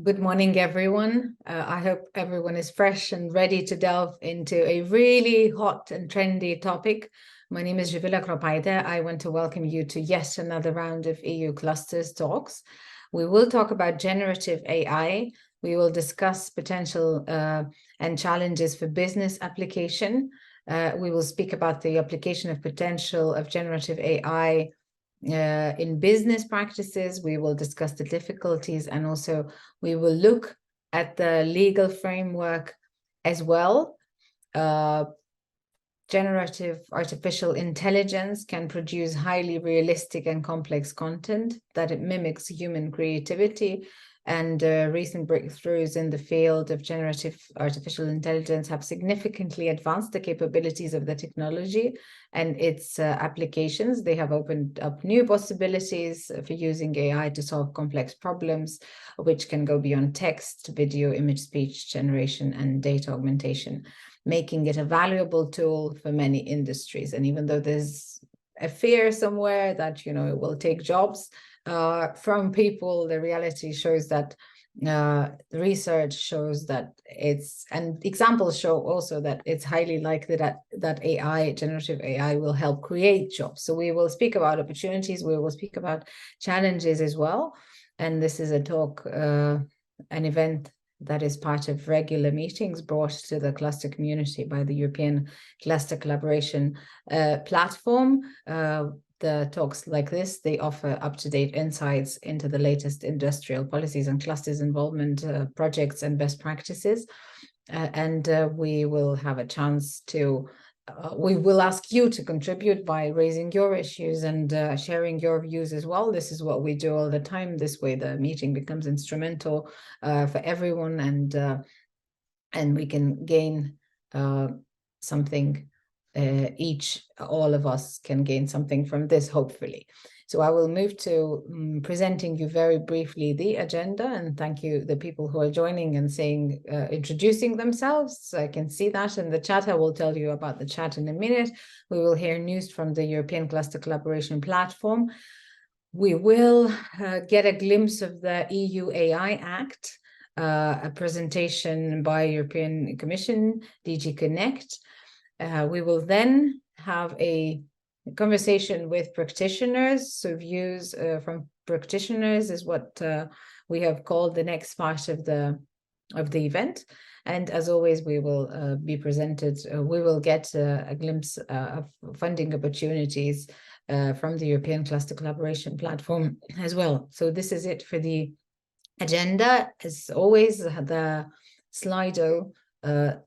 Good morning, everyone. I hope everyone is fresh and ready to delve into a really hot and trendy topic. My name is Jivila Kropaite. I want to welcome you to yet another round of EU Clusters talks. We will talk about generative AI. We will discuss potential and challenges for business application. We will speak about the application of potential of generative AI in business practices. We will discuss the difficulties, and also we will look at the legal framework as well. Generative artificial intelligence can produce highly realistic and complex content that it mimics human creativity, and recent breakthroughs in the field of generative artificial intelligence have significantly advanced the capabilities of the technology and its applications. They have opened up new possibilities for using AI to solve complex problems, which can go beyond text, video, image, speech generation, and data augmentation, making it a valuable tool for many industries. And even though there's a fear somewhere that, it will take jobs from people, the reality shows that the research shows that and examples show also that it's highly likely that AI, generative AI, will help create jobs. So we will speak about opportunities, we will speak about challenges as well. And this is a talk, an event that is part of regular meetings brought to the cluster community by the European Cluster Collaboration Platform. The talks like this, they offer up-to-date insights into the latest industrial policies and clusters involvement projects and best practices. We will have a chance to we will ask you to contribute by raising your issues and sharing your views as well. This is what we do all the time. This way the meeting becomes instrumental for everyone, and we can gain something. All of us can gain something from this, hopefully. So I will move to presenting you very briefly the agenda, and thank you the people who are joining and introducing themselves. I can see that in the chat. I will tell you about the chat in a minute. We will hear news from the European Cluster Collaboration Platform. We will get a glimpse of the EU AI Act, a presentation by European Commission, DG Connect. We will then have a conversation with practitioners. So views from practitioners is what we have called the next part of the event. And as always, we will be presented. We will get a glimpse of funding opportunities from the European Cluster Collaboration Platform as well. So this is it for the agenda. As always, the Slido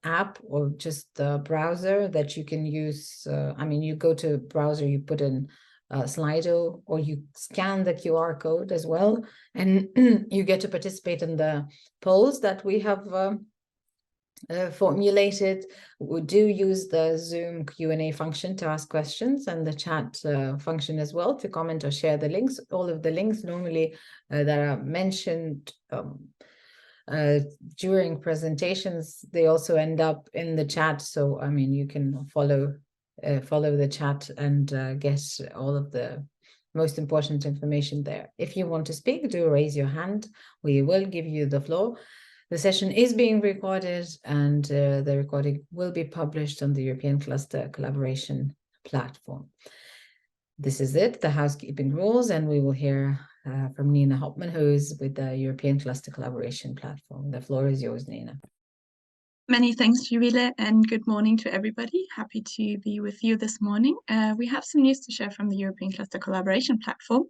app or just the browser that you can use. You go to browser, you put in Slido, or you scan the QR code as well, and you get to participate in the polls that we have formulated. We do use the Zoom Q&A function to ask questions, and the chat function as well to comment or share the links. All of the links normally that are mentioned during presentations, they also end up in the chat. So you can follow the chat and get all of the most important information there. If you want to speak, do raise your hand. We will give you the floor. The session is being recorded, and the recording will be published on the European Cluster Collaboration Platform. This is it, the housekeeping rules, and we will hear from Nina Hopman, who is with the European Cluster Collaboration Platform. The floor is yours, Nina. Many thanks, Juvila, and good morning to everybody. Happy to be with you this morning. We have some news to share from the European Cluster Collaboration Platform.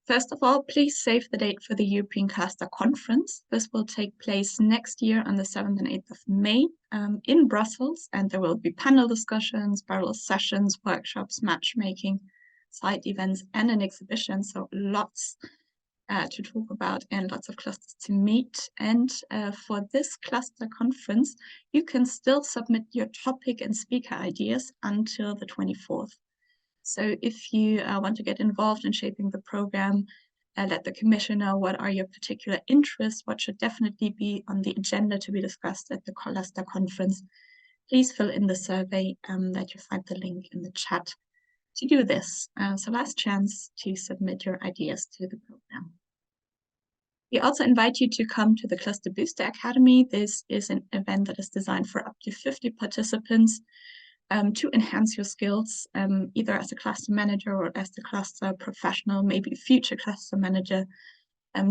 First of all, please save the date for the European Cluster Conference. This will take place next year on the 7th and 8th of May in Brussels, and there will be panel discussions, parallel sessions, workshops, matchmaking, side events, and an exhibition. So lots to talk about and lots of clusters to meet. And for this cluster conference, you can still submit your topic and speaker ideas until the 24th. So if you want to get involved in shaping the program, let the Commission know what are your particular interests, what should definitely be on the agenda to be discussed at the cluster conference, please fill in the survey that you find the link in the chat to do this. So last chance to submit your ideas to the program. We also invite you to come to the Cluster Booster Academy. This is an event that is designed for up to 50 participants to enhance your skills, either as a cluster manager or as a cluster professional, maybe future cluster manager.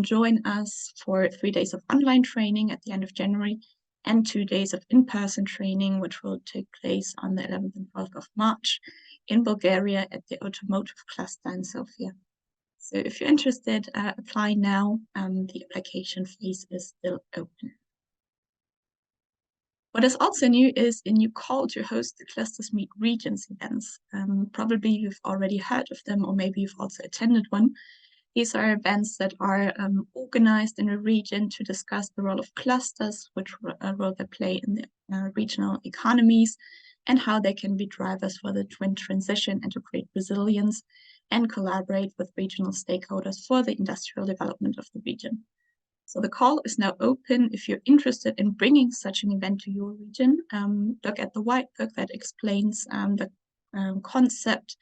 Join us for 3 days of online training at the end of January and 2 days of in-person training, which will take place on the 11th and 12th of March in Bulgaria at the Automotive Cluster in Sofia. So if you're interested, apply now. The application phase is still open. What is also new is a new call to host the Clusters Meet Regions events. Probably you've already heard of them, or maybe you've also attended one. These are events that are organized in a region to discuss the role of clusters, which role they play in the regional economies, and how they can be drivers for the twin transition and to create resilience and collaborate with regional stakeholders for the industrial development of the region. So the call is now open. If you're interested in bringing such an event to your region, look at the white book that explains the concept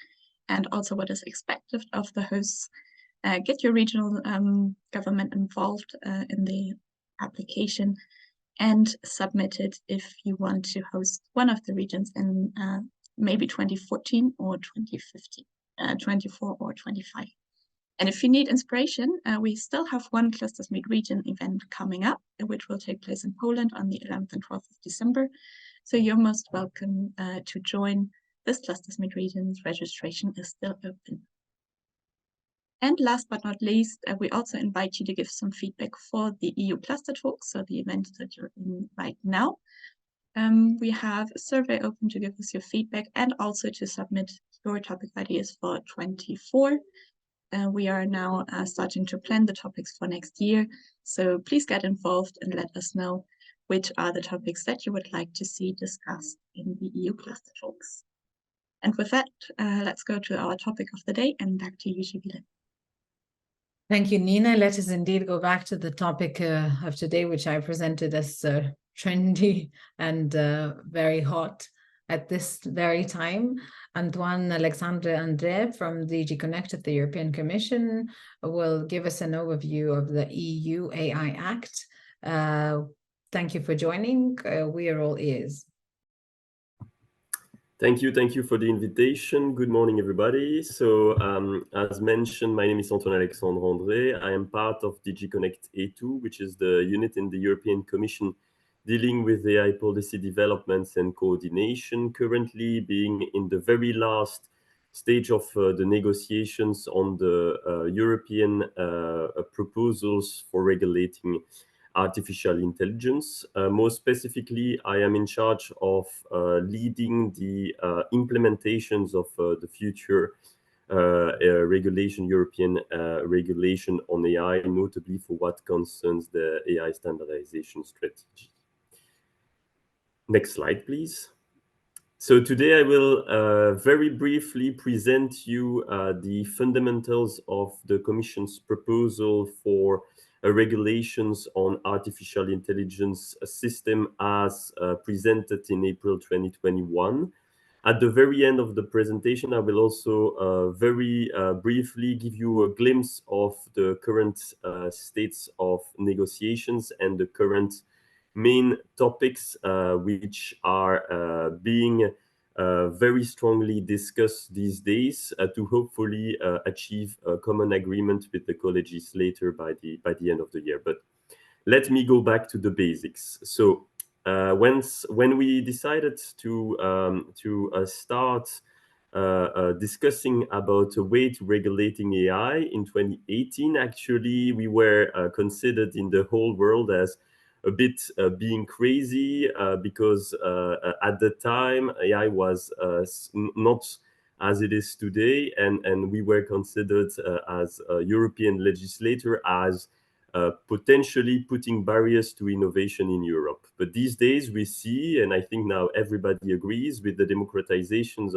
and also what is expected of the hosts. Get your regional government involved in the application and submit it if you want to host one of the regions in maybe 2014 or 2015, 24 or 25. And if you need inspiration, we still have one Clusters Meet Region event coming up, which will take place in Poland on the 11th and 12th of December. So you're most welcome to join this Clusters Meet Regions. Registration is still open. And last but not least, we also invite you to give some feedback for the EU Cluster Talks, so the event that you're in right now. We have a survey open to give us your feedback and also to submit your topic ideas for 24. We are now starting to plan the topics for next year, so please get involved and let us know which are the topics that you would like to see discussed in the EU Cluster Talks. And with that, let's go to our topic of the day, and back to you, Sibylle. Thank you, Nina. Let us indeed go back to the topic of today, which I presented as trendy and very hot at this very time. Antoine Alexandre André from DG Connect of the European Commission will give us an overview of the EU AI Act. Thank you for joining. We are all ears. Thank you for the invitation. Good morning, everybody. So, as mentioned, my name is Antoine Alexandre André. I am part of DG Connect A2, which is the unit in the European Commission dealing with AI policy developments and coordination, currently being in the very last stage of the negotiations on the European proposals for regulating artificial intelligence. More specifically, I am in charge of leading the implementations of the future European regulation on AI, notably for what concerns the AI standardization strategy. Next slide, please. So today I will very briefly present you the fundamentals of the Commission's proposal for regulations on artificial intelligence system as presented in April 2021. At the very end of the presentation, I will also very briefly give you a glimpse of the current states of negotiations and the current main topics which are being very strongly discussed these days to hopefully achieve a common agreement with the co-legislator by the end of the year. But let me go back to the basics. So when we decided to start discussing a way to regulating AI in 2018, actually we were considered in the whole world as a bit being crazy because at the time AI was not as it is today, and we were considered as a European legislator as potentially putting barriers to innovation in Europe. But these days we see, and I think now everybody agrees, with the democratizations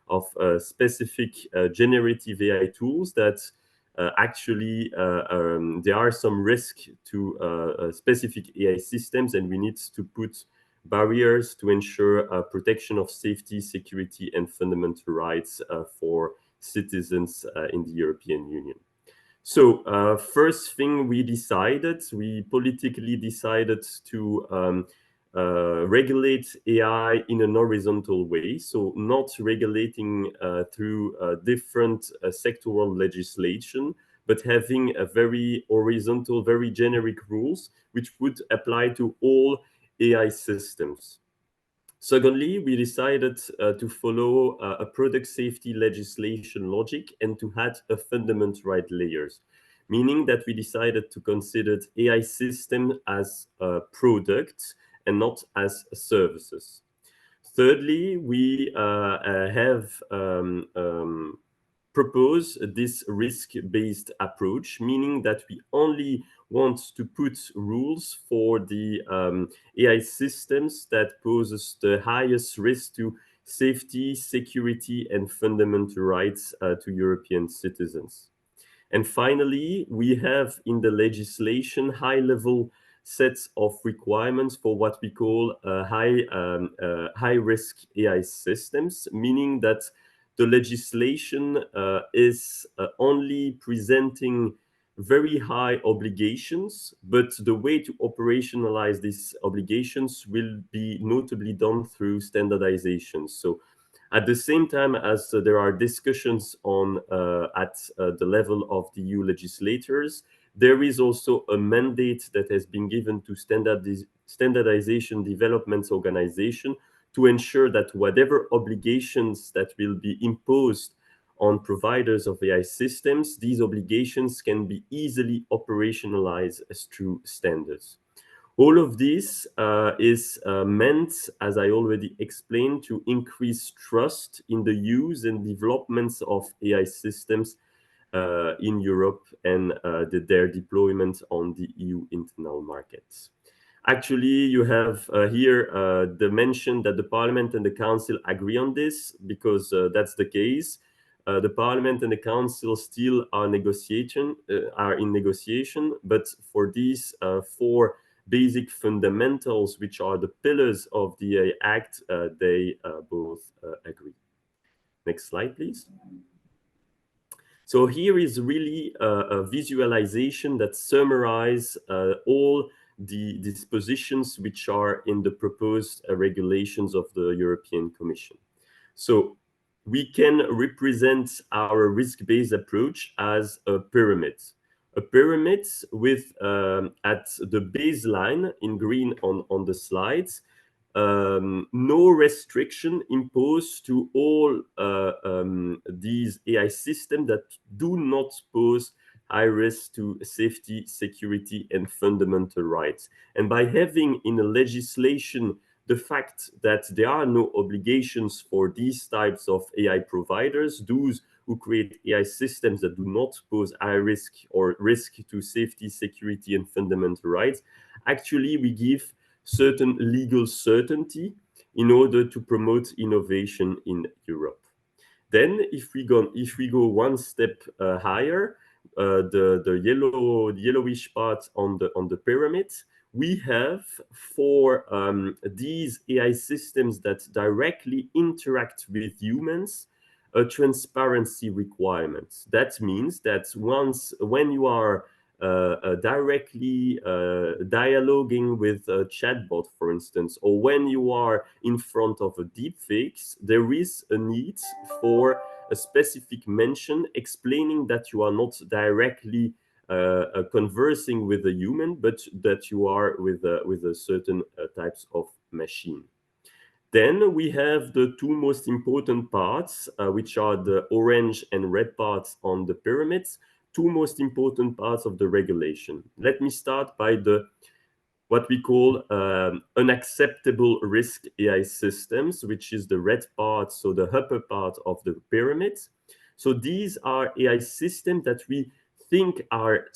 of specific generative AI tools that actually there are some risk to specific AI systems, and we need to put barriers to ensure protection of safety, security, and fundamental rights for citizens in the European Union. So first thing we politically decided to regulate AI in an horizontal way, so not regulating through different sectoral legislation, but having a very horizontal, very generic rules, which would apply to all AI systems. Secondly, we decided to follow a product safety legislation logic and to add a fundamental right layers, meaning that we decided to consider AI system as products and not as services. Thirdly, we have propose this risk-based approach, meaning that we only want to put rules for the AI systems that poses the highest risk to safety, security, and fundamental rights to European citizens. And finally, we have in the legislation high-level sets of requirements for what we call high-risk AI systems, meaning that the legislation is only presenting very high obligations, but the way to operationalize these obligations will be notably done through standardization. So at the same time as there are discussions on at the level of the EU legislators, there is also a mandate that has been given to standardization development organization to ensure that whatever obligations that will be imposed on providers of AI systems, these obligations can be easily operationalized through standards. All of this is meant, as I already explained, to increase trust in the use and developments of AI systems in Europe and their deployment on the EU internal markets. Actually, you have here the mention that the Parliament and the Council agree on this, because that's the case. The Parliament and the Council still are in negotiation, but for these four basic fundamentals, which are the pillars of the Act, they both agree. Next slide, please. So here is really a visualization that summarizes all the dispositions which are in the proposed regulations of the European Commission. So we can represent our risk-based approach as a pyramid. A pyramid with, at the baseline in green on the slides, no restriction imposed to all these AI systems that do not pose high risk to safety, security, and fundamental rights. And by having in a legislation the fact that there are no obligations for these types of AI providers, those who create AI systems that do not pose high risk or risk to safety, security, and fundamental rights, actually we give certain legal certainty in order to promote innovation in Europe. Then, if we go one step higher, the yellowish part on the pyramid, we have for these AI systems that directly interact with humans, a transparency requirement. That means that when you are directly dialoguing with a chatbot, for instance, or when you are in front of a deepfakes, there is a need for a specific mention explaining that you are not directly conversing with a human, but that you are with a certain types of machine. Then we have the two most important parts, which are the orange and red parts on the pyramids, two most important parts of the regulation. Let me start by what we call unacceptable risk AI systems, which is the red part, so the upper part of the pyramid. So these are AI systems that we think are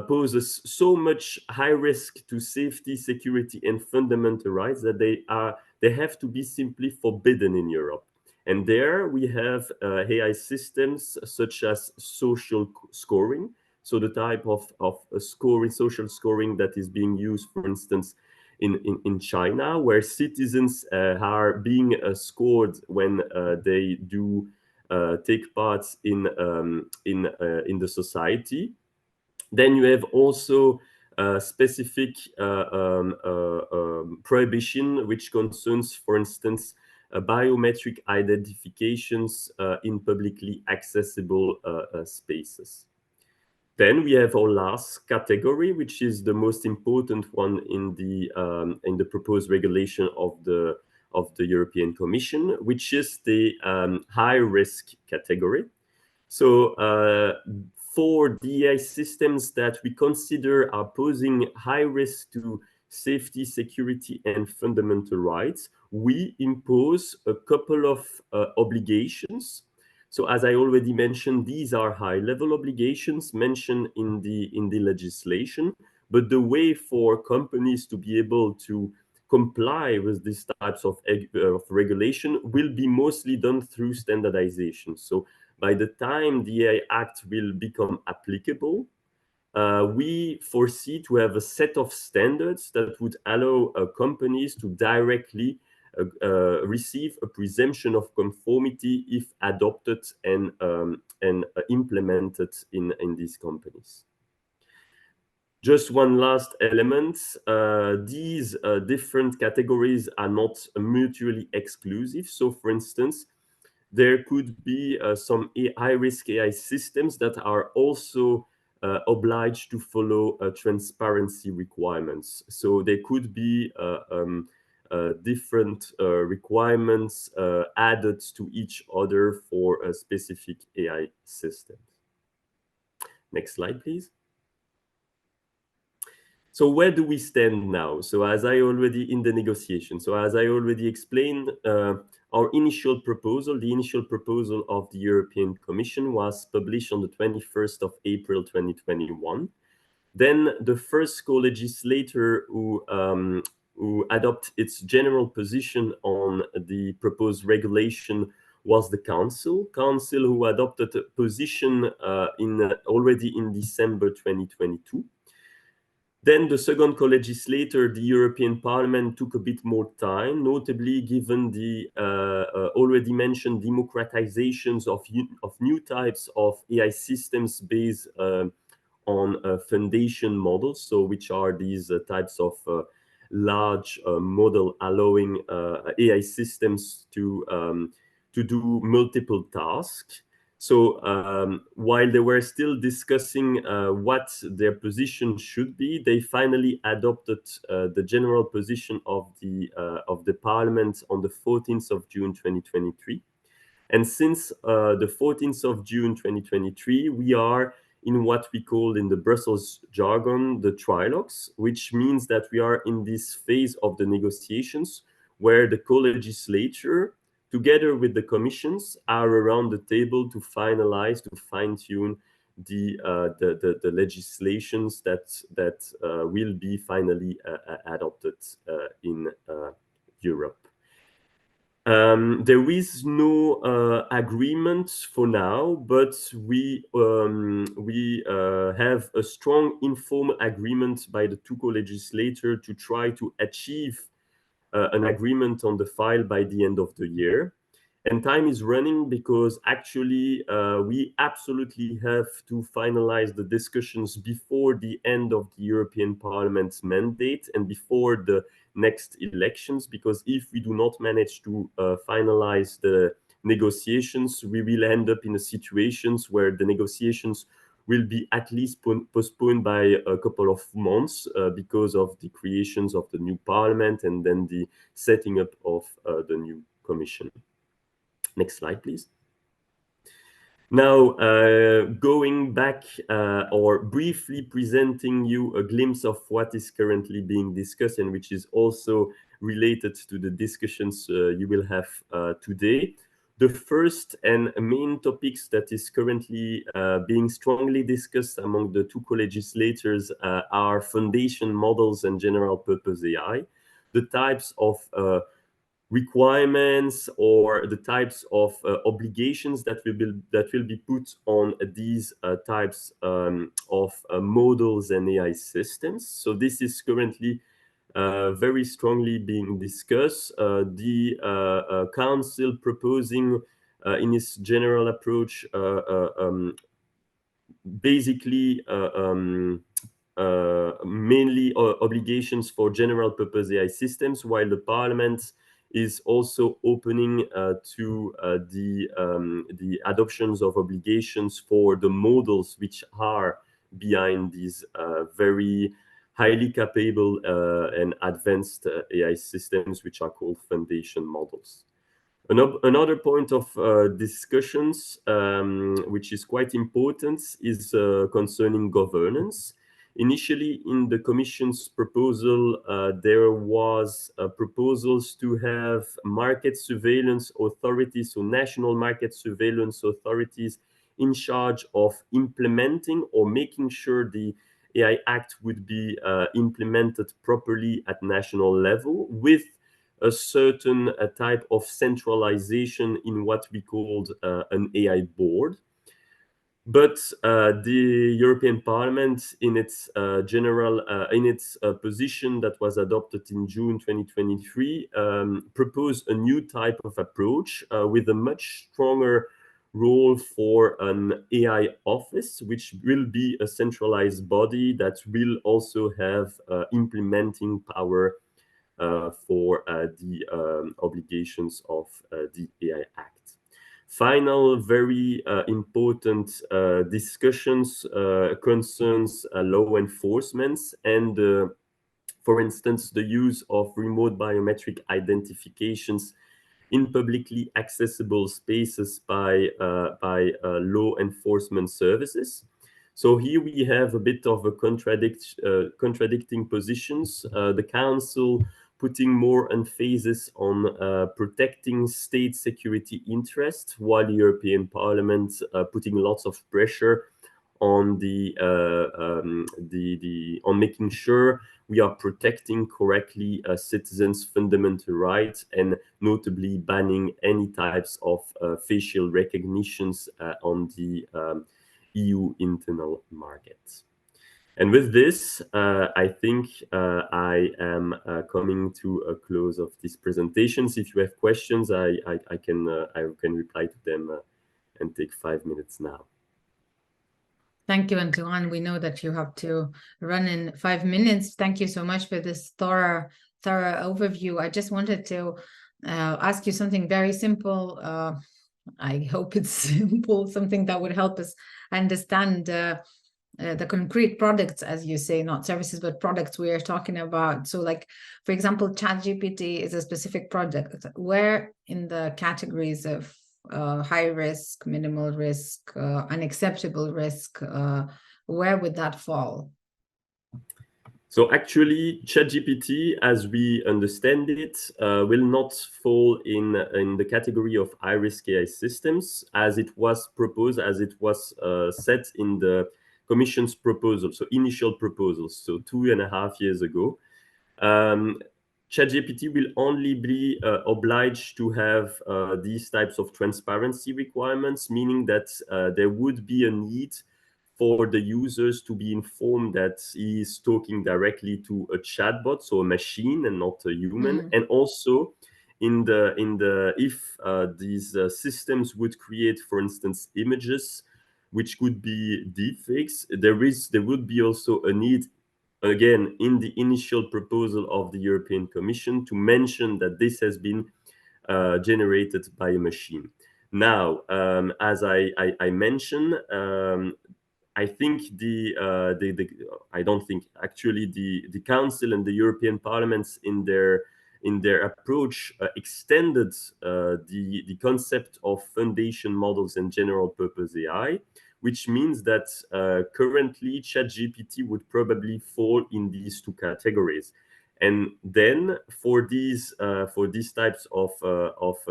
poses so much high risk to safety, security, and fundamental rights that they have to be simply forbidden in Europe. And there we have AI systems such as social scoring. So the type of scoring, social scoring that is being used, for instance, in China, where citizens are being scored when they do take part in the society. Then you have also specific prohibition, which concerns, for instance, biometric identifications in publicly accessible spaces. Then we have our last category, which is the most important one in the proposed regulation of the European Commission, which is the high risk category. So for the AI systems that we consider are posing high risk to safety, security, and fundamental rights, we impose a couple of obligations. So as I already mentioned, these are high-level obligations mentioned in the legislation, but the way for companies to be able to comply with these types of regulation will be mostly done through standardization. So by the time the AI Act will become applicable, we foresee to have a set of standards that would allow companies to directly receive a presumption of conformity if adopted and implemented in these companies. Just one last element, these different categories are not mutually exclusive. So for instance, there could be some high-risk AI systems that are also obliged to follow transparency requirements. So there could be different requirements added to each other for a specific AI system. Next slide, please. So where do we stand now? So as I already in the negotiation, so as I already explained, our initial proposal, the initial proposal of the European Commission was published on the 21st of April 2021. Then the first co-legislator who adopt its general position on the proposed regulation was the Council. Council who adopted a position already in December 2022. Then the second co-legislator, the European Parliament, took a bit more time, notably given the already mentioned democratizations of new types of AI systems based on foundation models, so which are these types of large model allowing AI systems to do multiple tasks. So while they were still discussing what their position should be, they finally adopted the general position of the Parliament on the 14th of June 2023. And since the 14th of June 2023, we are in what we call in the Brussels jargon, the trilogues, which means that we are in this phase of the negotiations where the co-legislature, together with the commissions, are around the table to finalize, to fine-tune the legislations that will be finally adopted in Europe. There is no agreement for now, but we have a strong informal agreement by the two co-legislators to try to achieve an agreement on the file by the end of the year. And time is running because actually we absolutely have to finalize the discussions before the end of the European Parliament's mandate and before the next elections, because if we do not manage to finalize the negotiations, we will end up in situations where the negotiations will be at least postponed by a couple of months because of the creations of the new parliament and then the setting up of the new commission. Next slide, please. Now, going back or briefly presenting you a glimpse of what is currently being discussed and which is also related to the discussions you will have today. The first and main topics that is currently being strongly discussed among the two co-legislators are foundation models and general purpose AI, the types of requirements or the types of obligations that will be put on these types of models and AI systems. So this is currently very strongly being discussed. The Council proposing in its general approach, basically mainly obligations for general purpose AI systems, while the Parliament is also opening to the adoptions of obligations for the models which are behind these very highly capable and advanced AI systems, which are called foundation models. Another point of discussions, which is quite important, is concerning governance. Initially, in the Commission's proposal, there was proposals to have market surveillance authorities, so national market surveillance authorities, in charge of implementing or making sure the AI Act would be implemented properly at national level, with a certain type of centralization in what we called an AI board. But the European Parliament, in its position that was adopted in June 2023, proposed a new type of approach with a much stronger role for an AI office, which will be a centralized body that will also have implementing power for the obligations of the AI Act. Final, very important discussions concerns law enforcement and, for instance, the use of remote biometric identifications in publicly accessible spaces by law enforcement services. So here we have a bit of a contradicting positions. The Council putting more emphasis on protecting state security interests, while the European Parliament putting lots of pressure on on making sure we are protecting correctly citizens' fundamental rights, and notably banning any types of facial recognitions on the EU internal market. And with this, I think I am coming to a close of these presentations. If you have questions, I can reply to them and take 5 minutes now. Thank you, Antoine. We know that you have to run in 5 minutes. Thank you so much for this thorough overview. I just wanted to ask you something very simple. I hope it's simple, something that would help us understand the concrete products, as you say, not services, but products we are talking about. So like, for example, ChatGPT is a specific product. Where in the categories of high risk, minimal risk, unacceptable risk, where would that fall? So actually, ChatGPT, as we understand it, will not fall in the category of high-risk AI systems, as it was proposed, as it was set in the Commission's proposal, so initial proposals, so 2.5 years ago. ChatGPT will only be obliged to have these types of transparency requirements, meaning that there would be a need for the users to be informed that he is talking directly to a chatbot, so a machine and not a human. And also, if these systems would create, for instance, images which could be deepfakes, there would be also a need, again, in the initial proposal of the European Commission, to mention that this has been generated by a machine. Now, as I mentioned, I think I don't think, actually, the Council and the European Parliaments in their approach extended the concept of foundation models and general purpose AI, which means that currently ChatGPT would probably fall in these two categories. And then for these types of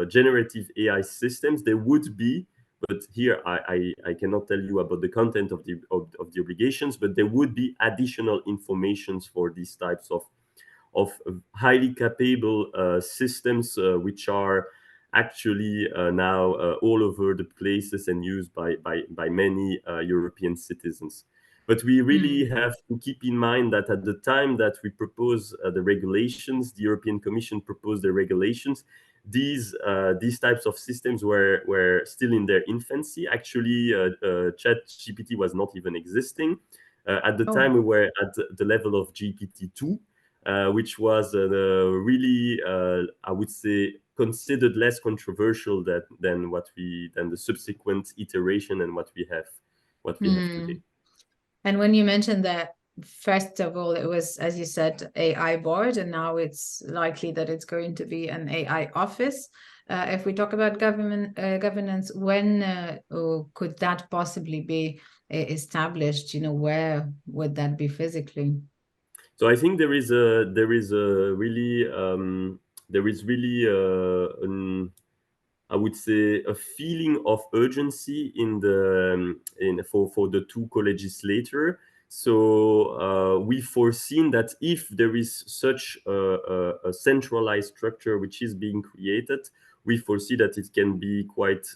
generative AI systems, there would be, but here I cannot tell you about the content of the obligations, but there would be additional informations for these types of highly capable systems, which are actually now all over the places and used by many European citizens. But we really have to keep in mind that at the time that we propose the regulations, the European Commission proposed the regulations, these types of systems were still in their infancy. Actually, ChatGPT was not even existing. At the time, we were at the level of GPT-2, which was really, I would say, considered less controversial than the subsequent iteration and what we have today. And when you mentioned that, first of all, it was, as you said, AI board, and now it's likely that it's going to be an AI office. If we talk about governance, when could that possibly be established? You know, where would that be physically? So I think there is really I would say a feeling of urgency in for the two co-legislator. So we foreseen that if there is such a centralized structure which is being created, we foresee that it can be quite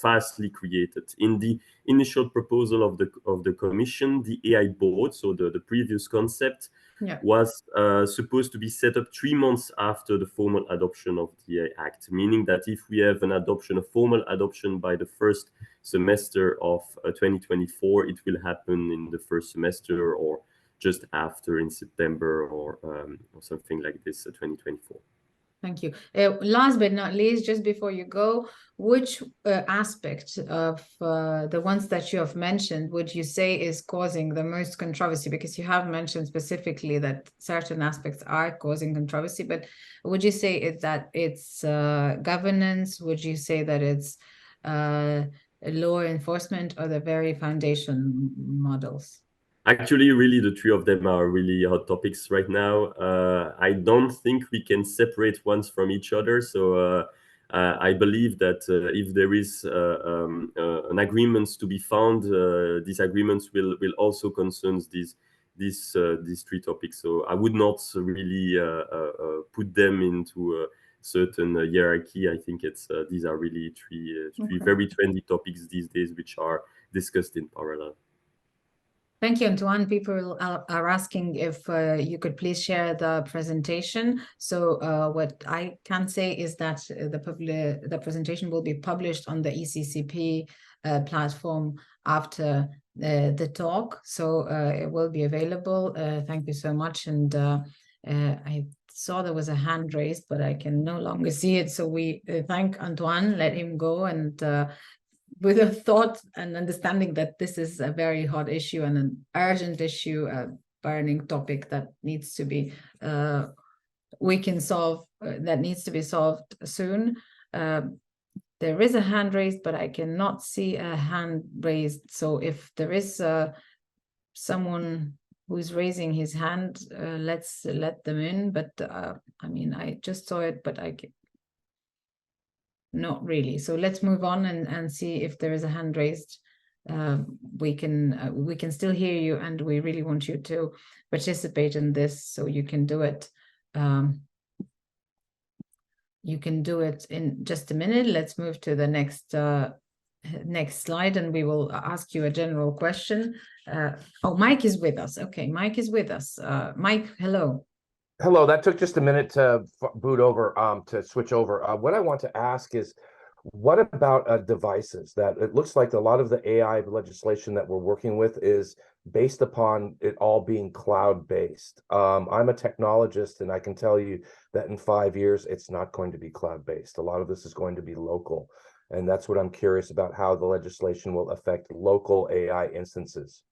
fastly created. In the initial proposal of the Commission, the AI board, so the previous concept, was supposed to be set up 3 months after the formal adoption of the AI Act, meaning that if we have a formal adoption by the first semester of 2024, it will happen in the first semester or just after in September or something like this, 2024. Thank you. Last but not least, just before you go, which aspect of the ones that you have mentioned would you say is causing the most controversy? Because you have mentioned specifically that certain aspects are causing controversy, but would you say it's governance? Would you say that it's law enforcement, or the very foundation models? Actually, really, the three of them are really hot topics right now. I don't think we can separate ones from each other. So I believe that if there is an agreement to be found, these agreements will also concern these three topics. So I would not really put them into a certain hierarchy. I think these are really three very trendy topics these days, which are discussed in parallel. Thank you, Antoine. People are asking if you could please share the presentation. So what I can say is that the presentation will be published on the ECCP platform after the talk. So it will be available. Thank you so much. And I saw there was a hand raised, but I can no longer see it. So we thank Antoine, let him go, and with a thought and understanding that this is a very hot issue and an urgent issue, a burning topic that needs to be that needs to be solved soon. There is a hand raised, but I cannot see a hand raised. So if there is someone who's raising his hand, let's let them in. But I mean, I just saw it, but I can not really. So let's move on and see if there is a hand raised. We can still hear you, and we really want you to participate in this, so you can do it. You can do it in just a minute. Let's move to the next slide, and we will ask you a general question. Oh, Mike is with us. Okay, Mike is with us. Mike, hello. Hello, that took just a minute to boot over, to switch over. What I want to ask is, what about devices? That it looks like a lot of the AI legislation that we're working with is based upon it all being cloud-based. I'm a technologist, and I can tell you that in 5 years, it's not going to be cloud-based. A lot of this is going to be local. And that's what I'm curious about, how the legislation will affect local AI instances.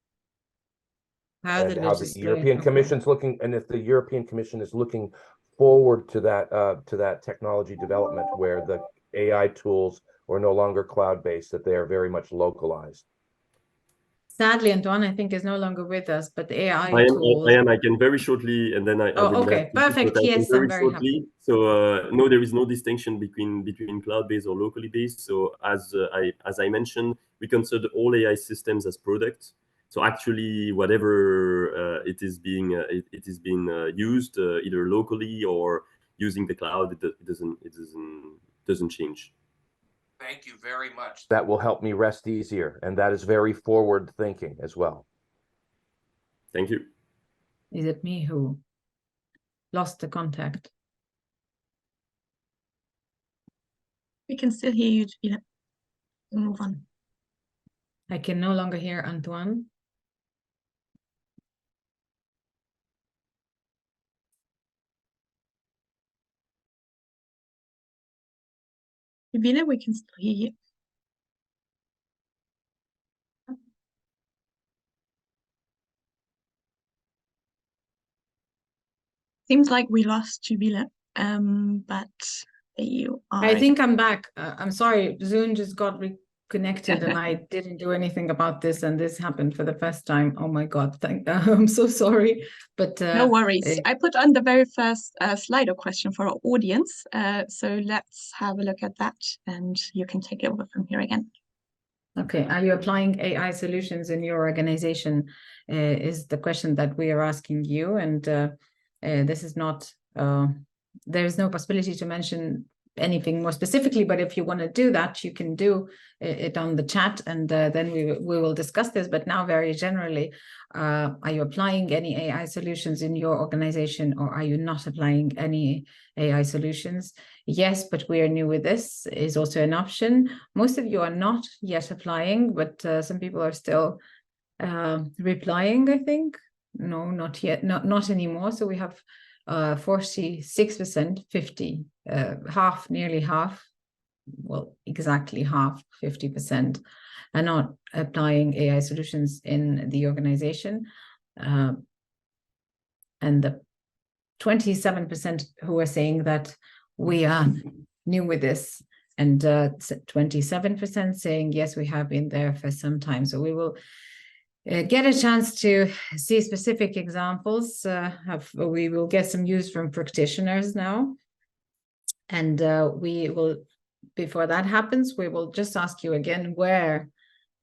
How the European Commission's looking, and if the European Commission is looking forward to that technology development where the AI tools are no longer cloud-based, that they are very much localized. Sadly, Antoine, I think, is no longer with us, but the AI tools. I can very shortly, and then I will. Okay, perfect. Yes, I'm very happy. So no, there is no distinction between cloud-based or locally based. So as I mentioned, we consider all AI systems as products. So actually, whatever it is being used either locally or using the cloud, it doesn't change. Thank you very much. That will help me rest easier, and that is very forward thinking as well. Thank you. Is it me who lost the contact? We can still hear you, Jamila. We'll move on. I can no longer hear Antoine. Jamila, we can still hear you. Seems like we lost Jamila, but you are. I think I'm back. I'm sorry, Zoom just got reconnected and I didn't do anything about this, and this happened for the first time. Oh my God, I'm so sorry. But no worries. I put on the very first slide or question for our audience. So let's have a look at that and you can take it over from here again. Okay, are you applying AI solutions in your organization? Is the question that we are asking you. And this is not, there is no possibility to mention anything more specifically, but if you want to do that, you can do it on the chat, and then we will discuss this. But now, very generally, are you applying any AI solutions in your organization, or are you not applying any AI solutions? Yes, but we are new with this is also an option. Most of you are not yet applying, but some people are still replying, I think. No, not yet, not anymore. So we have 46%, 50, half, nearly half, well, exactly half, 50% are not applying AI solutions in the organization. And the 27% who are saying that we are new with this, and 27% saying, yes, we have been there for some time. So we will get a chance to see specific examples. We will get some use from practitioners now. And we will, before that happens, we will just ask you again, where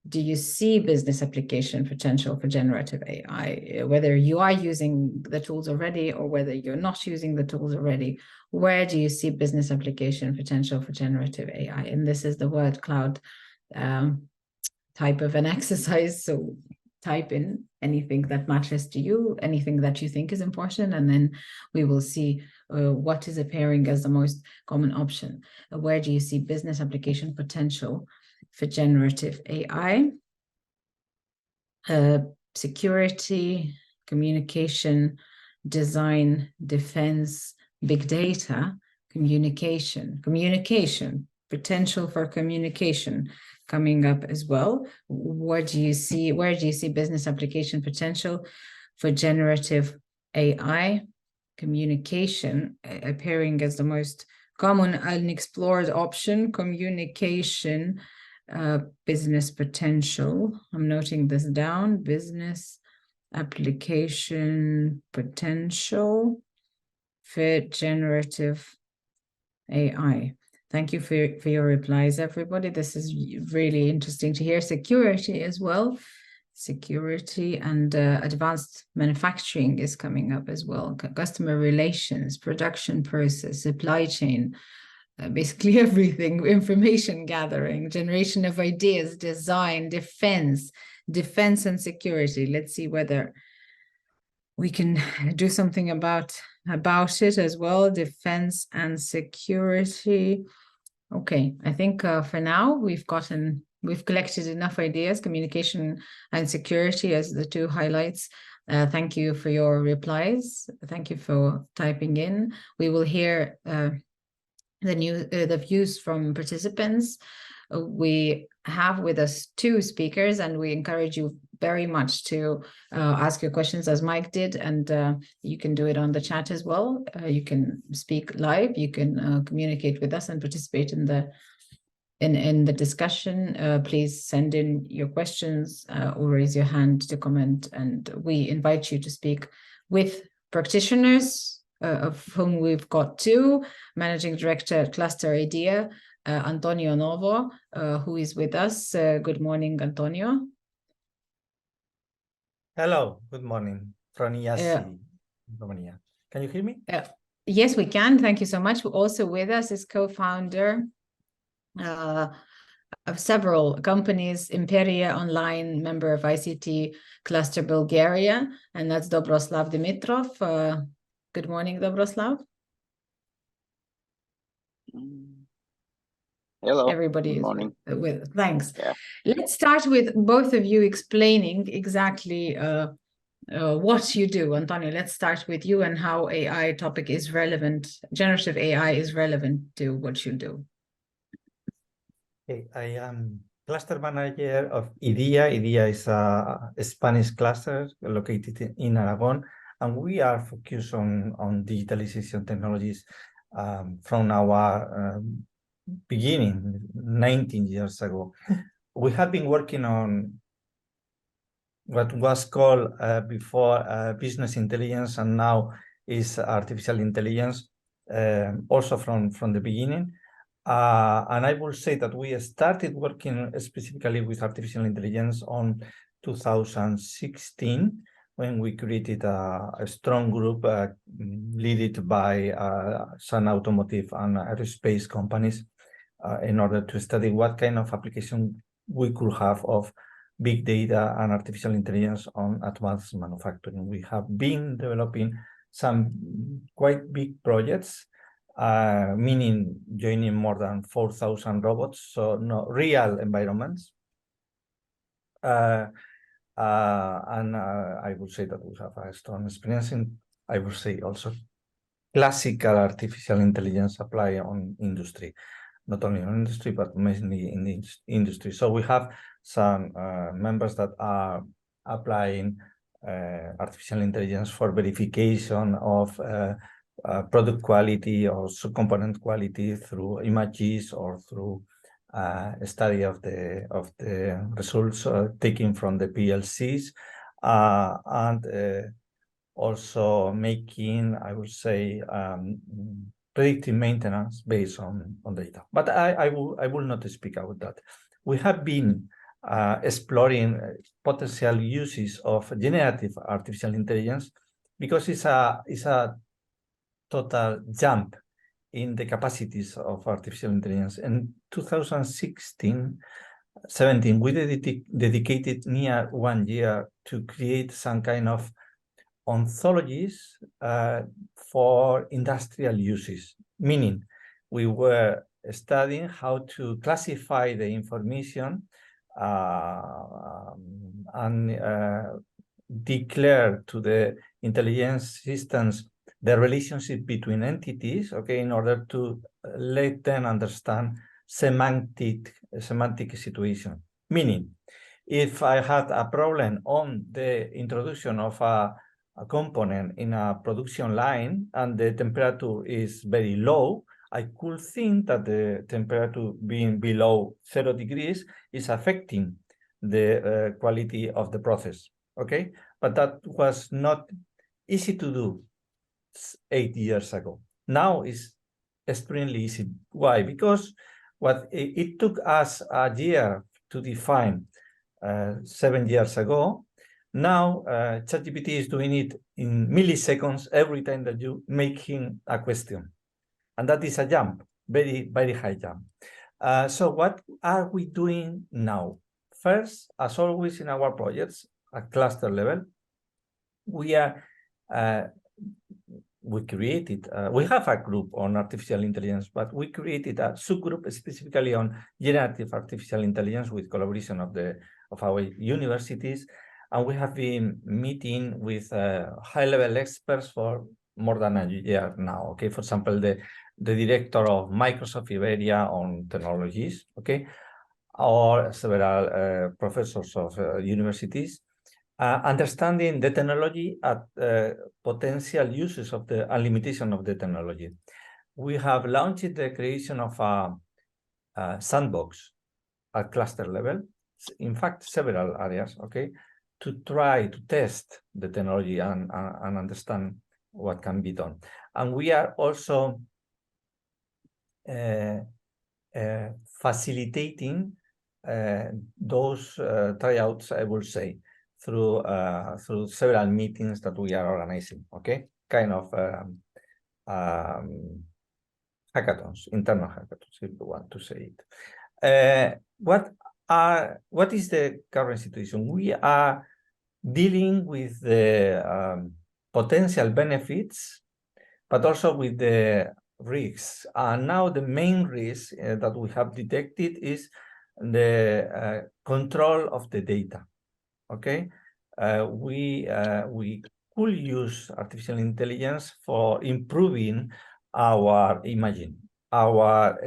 do you see business application potential for generative AI? Whether you are using the tools already or whether you're not using the tools already, where do you see business application potential for generative AI? And this is the word cloud type of an exercise. So type in anything that matters to you, anything that you think is important, and then we will see what is appearing as the most common option. Where do you see business application potential for generative AI? Security, communication, design, defense, big data, communication, potential for communication coming up as well. Where do you see business application potential for generative AI? Communication appearing as the most common unexplored option. Communication, business potential. I'm noting this down. Business application potential for generative AI. Thank you for your replies, everybody. This is really interesting to hear. Security as well. Security and advanced manufacturing is coming up as well. Customer relations, production process, supply chain, basically everything, information gathering, generation of ideas, design, defense and security. Let's see whether we can do something about it as well. Defense and security. Okay, I think for now we've collected enough ideas. Communication and security as the two highlights. Thank you for your replies. Thank you for typing in. We will hear the views from participants. We have with us two speakers, and we encourage you very much to ask your questions as Mike did, and you can do it on the chat as well. You can speak live, you can communicate with us and participate in the discussion. Please send in your questions or raise your hand to comment, and we invite you to speak with practitioners, of whom we've got two. Managing Director at Cluster Idea, Antonio Novo, who is with us. Good morning, Antonio. Hello, good morning from City, Romania. Can you hear me? Yes, we can. Thank you so much. Also with us is co-founder of several companies, Imperia Online, member of ICT Cluster Bulgaria, and that's Dobroslav Dimitrov. Good morning, Dobroslav. Hello. everybody Good is morning. with. Thanks. Yeah. Let's start with both of you explaining exactly what you do. Antonio, let's start with you and how AI topic is relevant, generative AI is relevant to what you do. Okay, I am cluster manager of IDEA. IDEA is a Spanish cluster located in Aragon, and we are focused on digitalization technologies from our beginning 19 years ago. We have been working on what was called before business intelligence, and now is artificial intelligence, also from the beginning. And I will say that we started working specifically with artificial intelligence on 2016, when we created a strong group led by some automotive and aerospace companies in order to study what kind of application we could have of big data and artificial intelligence on advanced manufacturing. We have been developing some quite big projects, meaning joining more than 4,000 robots, so no real environments. And I would say that we have a strong experience in, I would say also, classical artificial intelligence applied on industry, not only on industry, but mainly in the industry. So we have some members that are applying artificial intelligence for verification of product quality or subcomponent quality through images or through a study of the results taken from the PLCs, and also making, I would say, predictive maintenance based on data. But I will not speak about that. We have been exploring potential uses of generative artificial intelligence because it's a total jump in the capacities of artificial intelligence. In 2016, 17, we dedicated near 1 year to create some kind of ontologies for industrial uses, meaning we were studying how to classify the information and declare to the intelligence systems the relationship between entities, okay, in order to let them understand semantic situation. Meaning, if I had a problem on the introduction of a component in a production line and the temperature is very low, I could think that the temperature being below 0 degrees is affecting the quality of the process, okay? But that was not easy to do 8 years ago. Now it's extremely easy. Why? Because what it took us a year to define 7 years ago, now ChatGPT is doing it in milliseconds every time that you make him a question. And that is a jump, very, very high jump. So what are we doing now? First, as always in our projects at cluster level, we are we have a group on artificial intelligence, but we created a subgroup specifically on generative artificial intelligence with collaboration of our universities. And we have been meeting with high-level experts for more than a year now, okay? For example, the director of Microsoft Iberia on technologies, okay? Or several professors of universities. Understanding the technology at potential uses of the and limitation of the technology. We have launched the creation of a sandbox at cluster level, in fact, several areas, okay, to try to test the technology and understand what can be done. And we are also facilitating those tryouts, I will say, through several meetings that we are organizing, okay? Kind of hackathons, internal hackathons, if you want to say it. What is the current situation? We are dealing with the potential benefits, but also with the risks. And now the main risk that we have detected is the control of the data. Okay, we could use artificial intelligence for improving our imaging, our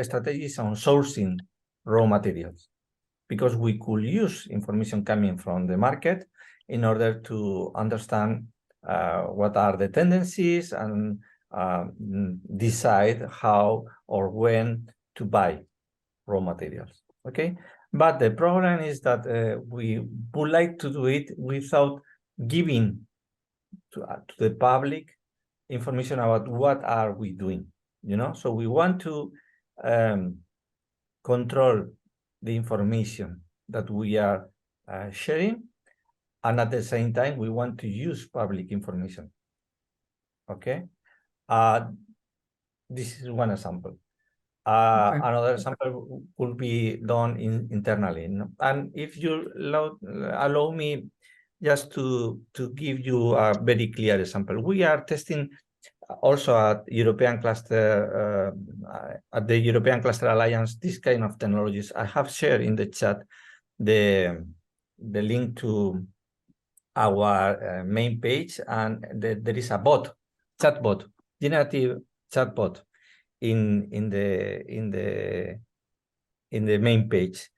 strategies on sourcing raw materials, because we could use information coming from the market in order to understand what are the tendencies and decide how or when to buy raw materials. Okay, but the problem is that we would like to do it without giving to the public information about what are we doing, you know. So we want to control the information that we are sharing, and at the same time we want to use public information. Okay, this is one example. Okay. Another example could be done internally. And if you allow me just to give you a very clear example, we are testing also at European Cluster, at the European Cluster Alliance, this kind of technologies. I have shared in the chat the link to our main page, and there is a chatbot, generative chatbot in the main page.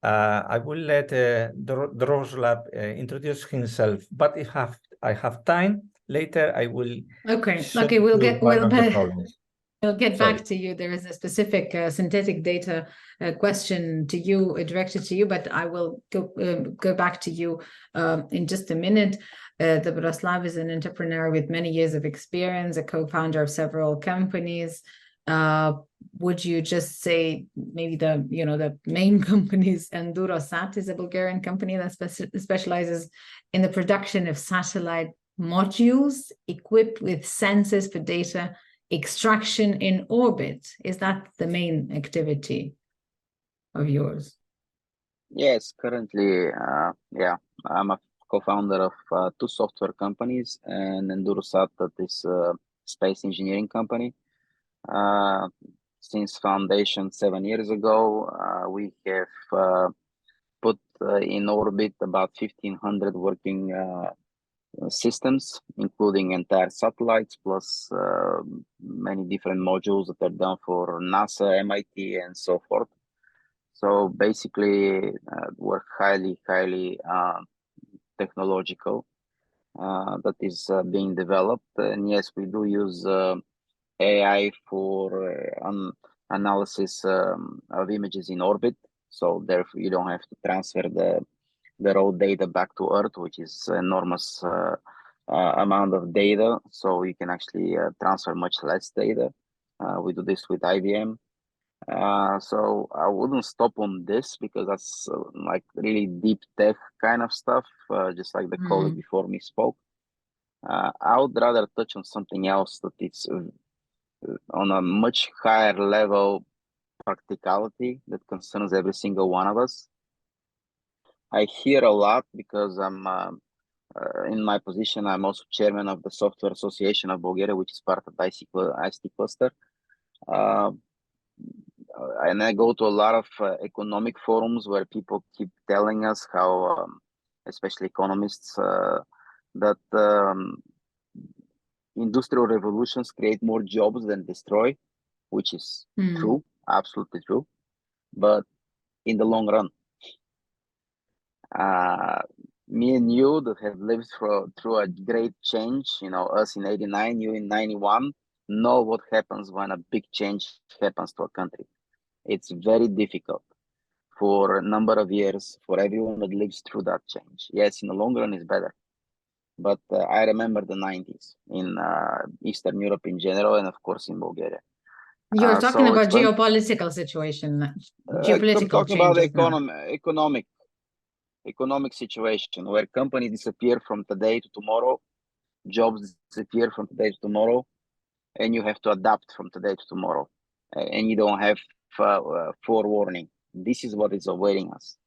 I will let Droslav introduce himself, but if I have time later, I will. Okay, we'll get Sorry. back to you. There is a specific synthetic data question to you, directed to you, but I will go back to you in just a minute. Dobroslav is an entrepreneur with many years of experience, a co-founder of several companies. Would you just say maybe the main companies? Endurosat is a Bulgarian company that specializes in the production of satellite modules equipped with sensors for data extraction in orbit. Is that the main activity of yours? Yes, currently, yeah, I'm a co-founder of two software companies, and Endurosat, that is a space engineering company. Since foundation 7 years ago, we have put in orbit about 1,500 working systems, including entire satellites, plus many different modules that are done for NASA, MIT, and so forth. So basically, we're highly technological that is being developed. And yes, we do use AI for analysis of images in orbit. So therefore, you don't have to transfer the raw data back to Earth, which is enormous amount of data. So you can actually transfer much less data. We do this with IBM. So I wouldn't stop on this because that's like really deep tech kind of stuff, just like the colleague before me spoke. I would rather touch on something else that it's on a much higher level practicality that concerns every single one of us. I hear a lot because I'm in my position, I'm also chairman of the Software Association of Bulgaria, which is part of the ICT cluster. And I go to a lot of economic forums where people keep telling us how, especially economists, that industrial revolutions create more jobs than destroy, which is true, absolutely true. But in the long run, me and you that have lived through a great change, us in 89, you in 91, know what happens when a big change happens to a country. It's very difficult for a number of years for everyone that lives through that change. Yes, in the long run, it's better. But I remember the 90s in Eastern Europe in general, and of course in Bulgaria. You're talking about geopolitical situation, geopolitical I'm talking changes about economic situation where companies disappear from today to tomorrow, jobs disappear from today to tomorrow, and you have to adapt from today to tomorrow, and you don't have forewarning. This is what is awaiting us.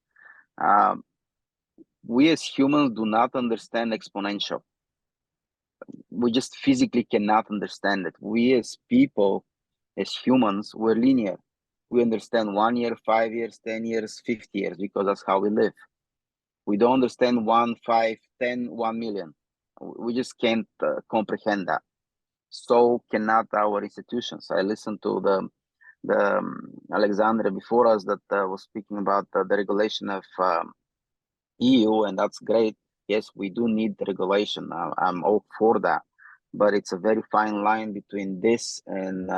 We as humans do not understand exponential. we just physically cannot understand it. We as people, as humans, we're linear. We understand 1 year, 5 years, 10 years, 50 years, because that's how we live. We don't understand 1, 5, 10, 1 million. We just can't comprehend that. So cannot our institutions. I listened to the Alexandra before us that was speaking about the regulation of EU, and that's great. Yes, we do need regulation. I'm all for that, but it's a very fine line between this and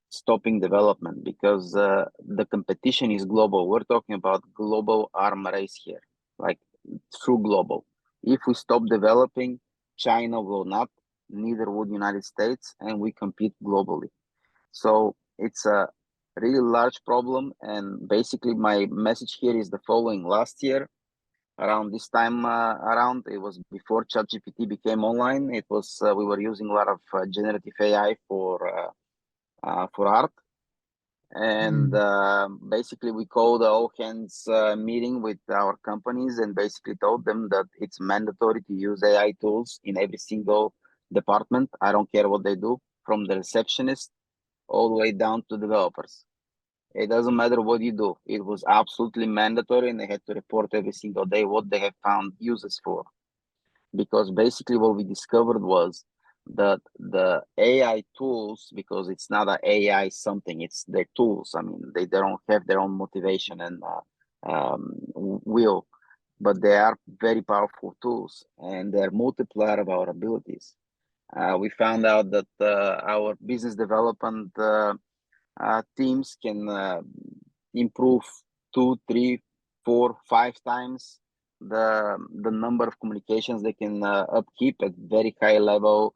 stopping development, because the competition is global. We're talking about global arm race here, like true global. If we stop developing, China will not, neither would United States, and we compete globally. So it's a really large problem. And basically my message here is the following. Last year, around this time around, it was before ChatGPT became online. It was we were using a lot of generative AI for art, and basically we called a all hands meeting with our companies and basically told them that it's mandatory to use AI tools in every single department. I don't care what they do, from the receptionist all the way down to developers. It doesn't matter what you do. It was absolutely mandatory, and they had to report every single day what they have found uses for. Because basically what we discovered was that the AI tools, because it's not an AI something, it's their tools. I mean, they don't have their own motivation and will, but they are very powerful tools, and they're multiplier of our abilities. We found out that our business development teams can improve 2, 3, 4, 5 times the number of communications they can upkeep at very high level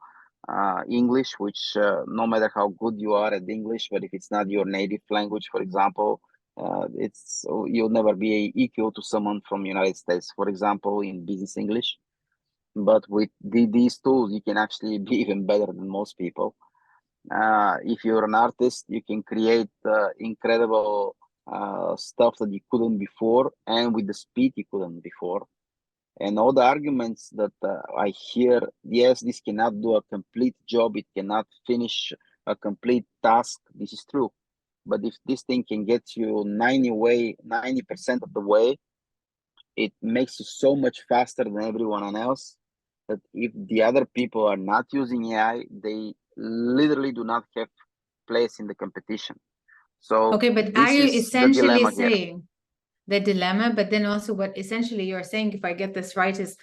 English, which no matter how good you are at English, but if it's not your native language, for example, you'll never be equal to someone from United States, for example, in business English. But with these tools, you can actually be even better than most people. If you're an artist, you can create incredible stuff that you couldn't before, and with the speed you couldn't before. And all the arguments that I hear, yes, this cannot do a complete job, it cannot finish a complete task. This is true. But if this thing can get you 90% of the way, it makes you so much faster than everyone else, that if the other people are not using AI, they literally do not have place in the competition. So okay, but this are you is essentially the saying the dilemma, but then also what essentially you're saying, if I get this right, is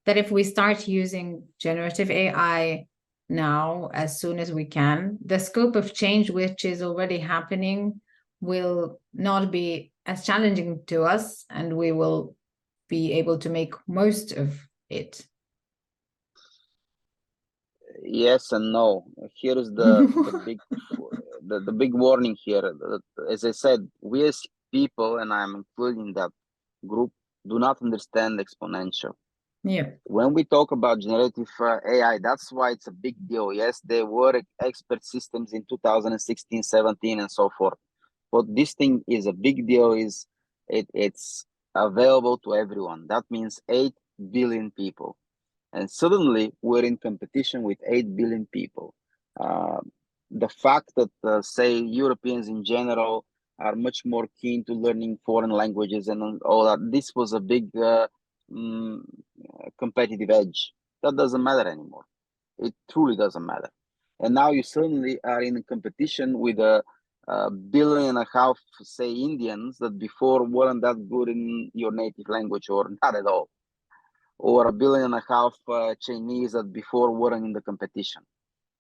that if we start using generative AI now, as soon as we can, the scope of change, which is already happening, will not be as challenging to us, and we will be able to make most of it. Yes and no. Here is the big warning here. As I said, we as people, and I'm including that group, do not understand exponential. Yeah. When we talk about generative AI, that's why it's a big deal. Yes, there were expert systems in 2016, 17, and so forth. But this thing is a big deal. Is it's available to everyone. That means 8 billion people. And suddenly we're in competition with 8 billion people. The fact that, say, Europeans in general are much more keen to learning foreign languages and all that, this was a big competitive edge. That doesn't matter anymore. It truly doesn't matter. And now you suddenly are in a competition with a 1.5 billion, say, Indians that before weren't that good in your native language, or not at all, or 1.5 billion Chinese that before weren't in the competition,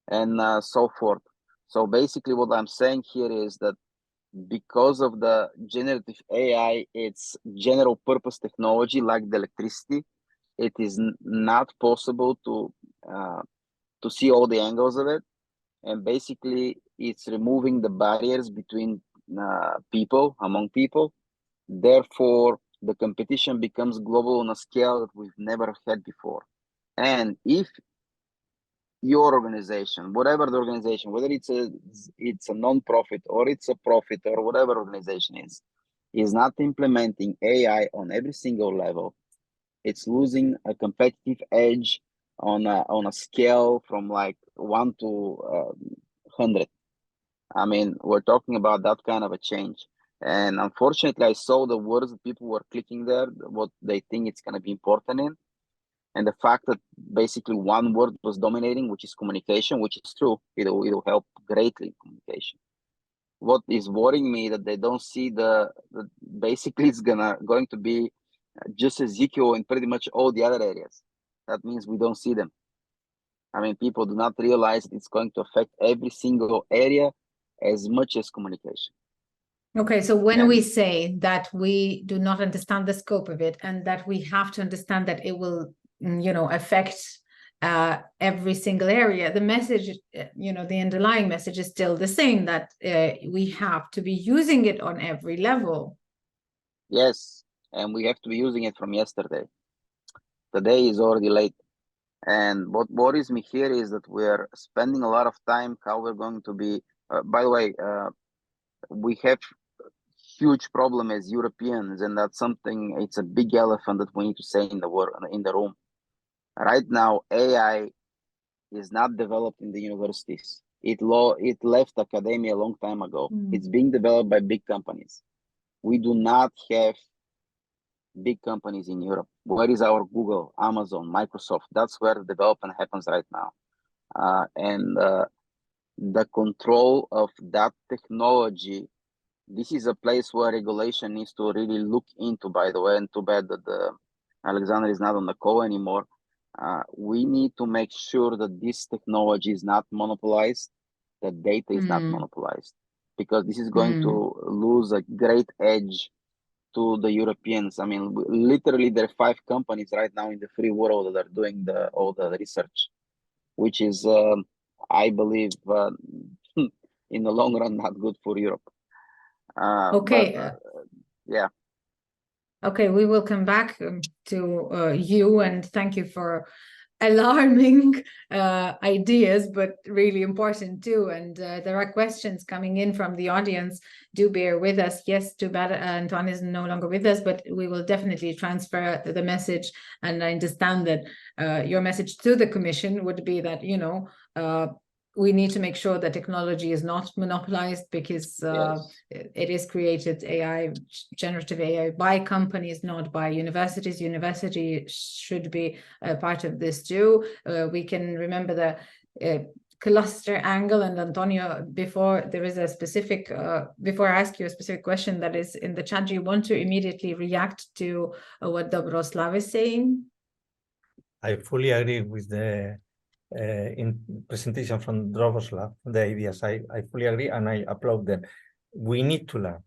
and so forth. So basically what I'm saying here is that because of the generative AI, it's general purpose technology like the electricity, it is not possible to see all the angles of it. And basically it's removing the barriers between people, among people. Therefore, the competition becomes global on a scale that we've never had before. And if your organization, whatever the organization, whether it's a non-profit or it's a profit or whatever organization is not implementing AI on every single level, it's losing a competitive edge on a scale from like 1 to 100. I mean, we're talking about that kind of a change. And unfortunately, I saw the words that people were clicking there, what they think it's going to be important in. And the fact that basically one word was dominating, which is communication, which is true, it'll help greatly in communication. What is worrying me that they don't see the basically it's going to be just as equal in pretty much all the other areas. That means we don't see them. I mean, people do not realize that it's going to affect every single area as much as communication. Okay, so when we say that we do not understand the scope of it and that we have to understand that it will, affect every single area, the message, the underlying message is still the same, that we have to be using it on every level. Yes, and we have to be using it from yesterday. Today is already late. And what worries me here is that we're spending a lot of time how we're going to be, by the way, we have huge problem as Europeans, and that's something, it's a big elephant that we need to say in the room. Right now, AI is not developed in the universities. It left academia a long time ago. It's being developed by big companies. We do not have big companies in Europe. Where is our Google, Amazon, Microsoft? That's where the development happens right now. And the control of that technology, this is a place where regulation needs to really look into, by the way, and too bad that Alexander is not on the call anymore. We need to make sure that this technology is not monopolized, that data is not monopolized, because this is going to lose a great edge to the Europeans. I mean, literally there are 5 companies right now in the free world that are doing all the research, which is, I believe, in the long run, not good for Europe. Okay. Yeah. Okay, we will come back to you, and thank you for alarming ideas, but really important too. And there are questions coming in from the audience. Do bear with us. Yes, too bad Antoine is no longer with us, but we will definitely transfer the message. And I understand that your message to the Commission would be that, we need to make sure that technology is not monopolized, because it is created generative AI by companies, not by universities. University should be a part of this too. We can remember the cluster angle. And Antonio, before there is a specific, before I ask you a specific question that is in the chat, do you want to immediately react to what Dobroslav is saying? I fully agree with the in presentation from Dobroslav, the ideas. I fully agree, and I applaud them. We need to learn.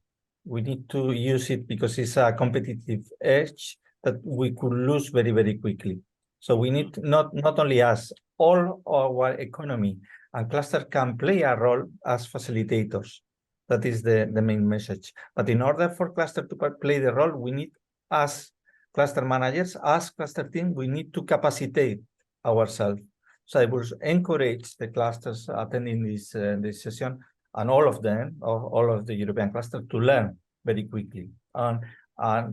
We need to use it because it's a competitive edge that we could lose very, very quickly. So we need not only us, all our economy and cluster can play a role as facilitators. That is the main message. But in order for cluster to play the role, we need, as cluster managers, as cluster team, we need to capacitate ourselves. So I would encourage the clusters attending this session, and all of them, all of the European cluster, to learn very quickly and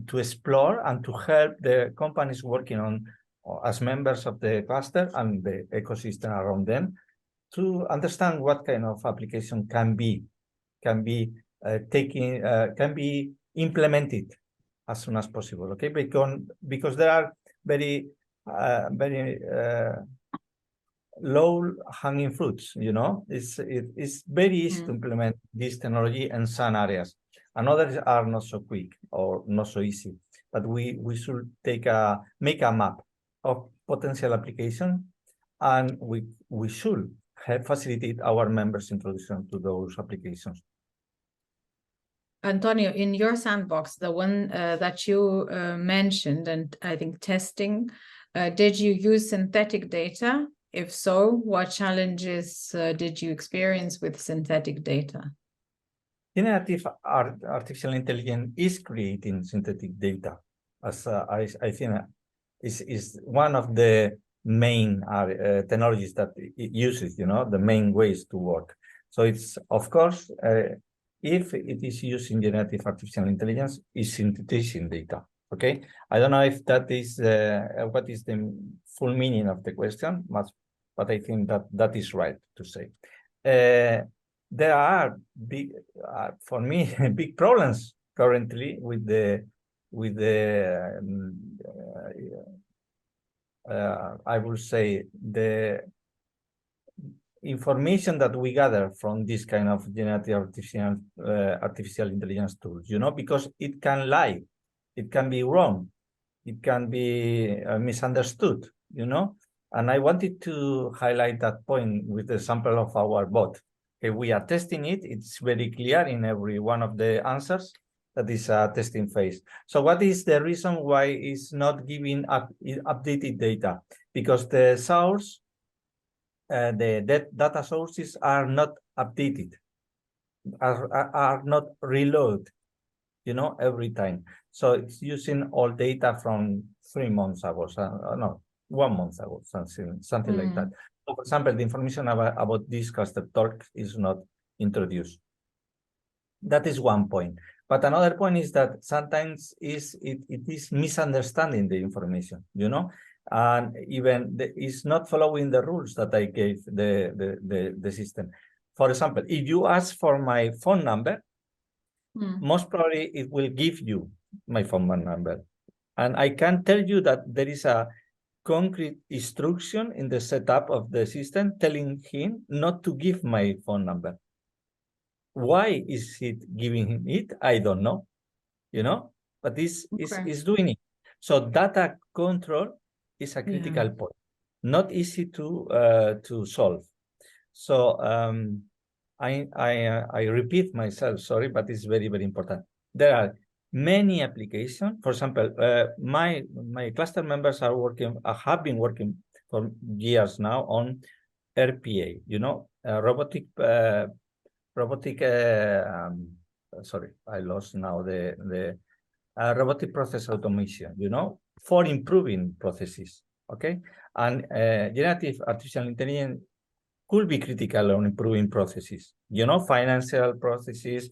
to explore and to help the companies working on as members of the cluster and the ecosystem around them to understand what kind of application can be implemented as soon as possible. Okay, because there are very low-hanging fruits, it's very easy to implement this technology in some areas, and others are not so quick or not so easy. But we should make a map of potential application, and we should help facilitate our members' introduction to those applications. Antonio, in your sandbox, the one that you mentioned, and I think testing, did you use synthetic data? If so, what challenges did you experience with synthetic data? Generative artificial intelligence is creating synthetic data, as I think is one of the main technologies that it uses, the main ways to work. So it's, of course, if it is using generative artificial intelligence, is synthesizing data. Okay, I don't know if that is what is the full meaning of the question, but I think that that is right to say. There are big, for me, big problems currently with the I will say the information that we gather from this kind of generative artificial intelligence tools, you know, because it can lie, it can be wrong, it can be misunderstood, you know. And I wanted to highlight that point with the example of our bot. Okay, we are testing it. It's very clear in every one of the answers that is a testing phase. So what is the reason why it's not giving updated data? Because the source, the data sources are not updated, are not reload, you know, every time. So it's using all data from 3 months ago, no, 1 month ago, something like that. So for example, the information about this cluster torque is not introduced. That is one point. But another point is that sometimes it is misunderstanding the information, you know, and even it's not following the rules that I gave the system. For example, if you ask for my phone number, most probably it will give you my phone number. And I can tell you that there is a concrete instruction in the setup of the system telling him not to give my phone number. Why is it giving him it? I don't know, you know, but this is doing it. So data control is a critical point, not easy to solve. So I repeat myself, sorry, but it's very, very important. There are many applications. For example, my cluster members are working, have been working for years now on RPA, you know, robotic, sorry, I lost now the robotic process automation, you know, for improving processes, okay? And generative artificial intelligence could be critical on improving processes, you know, financial processes,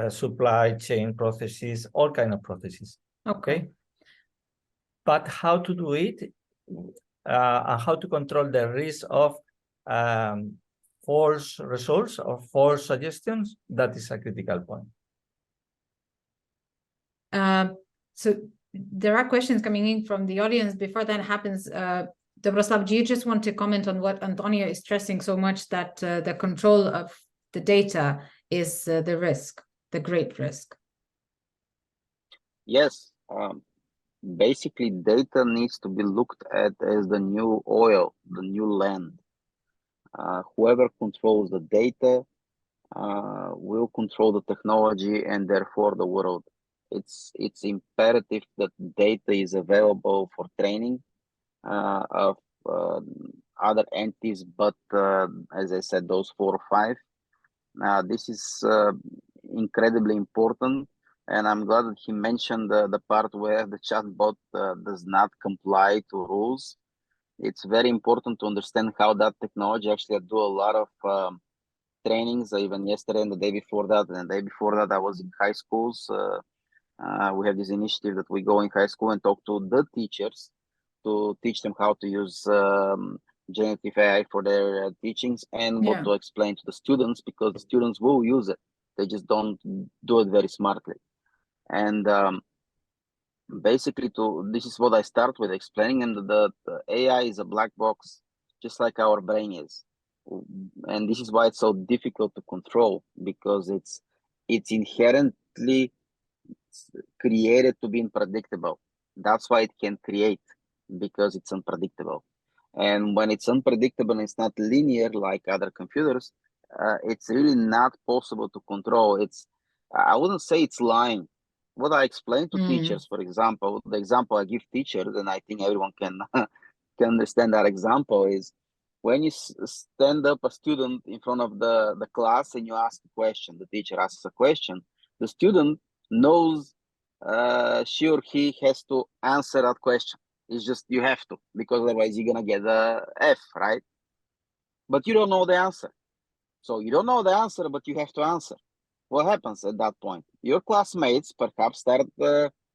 supply chain processes, all kind of processes. Okay. But how to do it and how to control the risk of false results or false suggestions, that is a critical point. So there are questions coming in from the audience. Before that happens, Dobroslav, do you just want to comment on what Antonio is stressing so much, that the control of the data is the risk, the great risk? Yes. Basically, data needs to be looked at as the new oil, the new land. Whoever controls the data will control the technology and therefore the world. It's imperative that data is available for training of other entities, but as I said, those 4 or 5. This is incredibly important, and I'm glad that he mentioned the part where the chatbot does not comply to rules. It's very important to understand how that technology actually do a lot of trainings. Even yesterday and the day before that, and the day before that, I was in high schools. We have this initiative that we go in high school and talk to the teachers to teach them how to use generative AI for their teachings and what to explain to the students, because the students will use it. They just don't do it very smartly. And basically, this is what I start with, explaining them that the AI is a black box, just like our brain is. And this is why it's so difficult to control, because it's inherently created to be unpredictable. That's why it can create, because it's unpredictable. And when it's unpredictable and it's not linear like other computers, it's really not possible to control. I wouldn't say it's lying. What I explain to teachers, for example, the example I give teachers, and I think everyone can understand that example, is when you stand up a student in front of the class and you ask a question, the teacher asks a question, the student knows she or he has to answer that question. It's just you have to, because otherwise you're gonna get a F, right? But you don't know the answer. So you don't know the answer, but you have to answer. what happens at that point? Your classmates perhaps start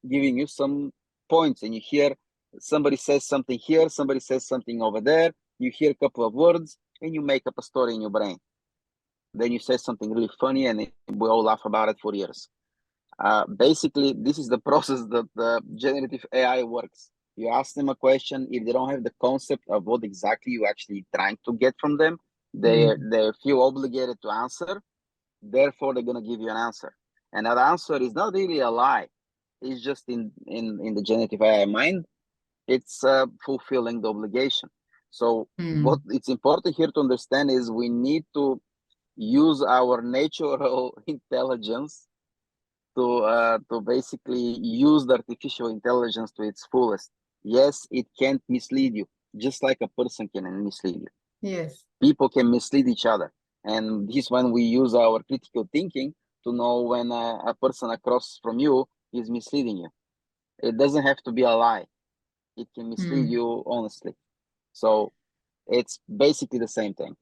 giving you some points, and you hear somebody says something here, somebody says something over there, you hear a couple of words, and you make up a story in your brain. Then you say something really funny, and we all laugh about it for years. Basically, this is the process that the generative AI works. You ask them a question. If they don't have the concept of what exactly you're actually trying to get from them, they feel obligated to answer. Therefore, they're going to give you an answer. And that answer is not really a lie. It's just in the generative AI mind, it's fulfilling the obligation. So what it's important here to understand is we need to use our natural intelligence to basically use the artificial intelligence to its fullest. Yes, it can't mislead you, just like a person can mislead you. Yes. People can mislead each other. And this is when we use our critical thinking to know when a person across from you is misleading you. It doesn't have to be a lie. It can mislead you honestly. So it's basically the same thing.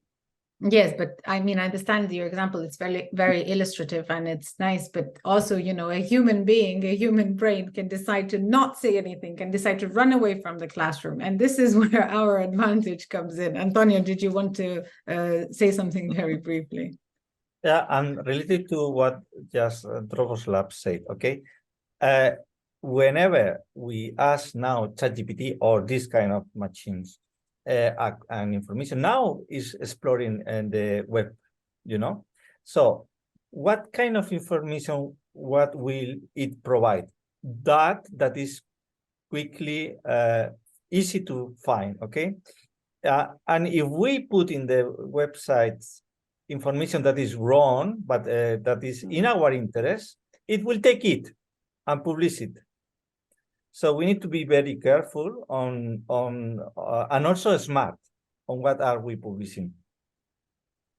Yes, but I mean, I understand your example. It's very, very illustrative and it's nice, but also, you know, a human being, a human brain can decide to not say anything, can decide to run away from the classroom. And this is where our advantage comes in. Antonio, did you want to say something very briefly? Yeah, and related to what just Droboslav said, okay? Whenever we ask now ChatGPT or this kind of machines and information, now is exploring the web, you know? So what kind of information, what will it provide? That is quickly easy to find, okay? And if we put in the websites information that is wrong, but that is in our interest, it will take it and publish it. So we need to be very careful on and also smart on what are we publishing,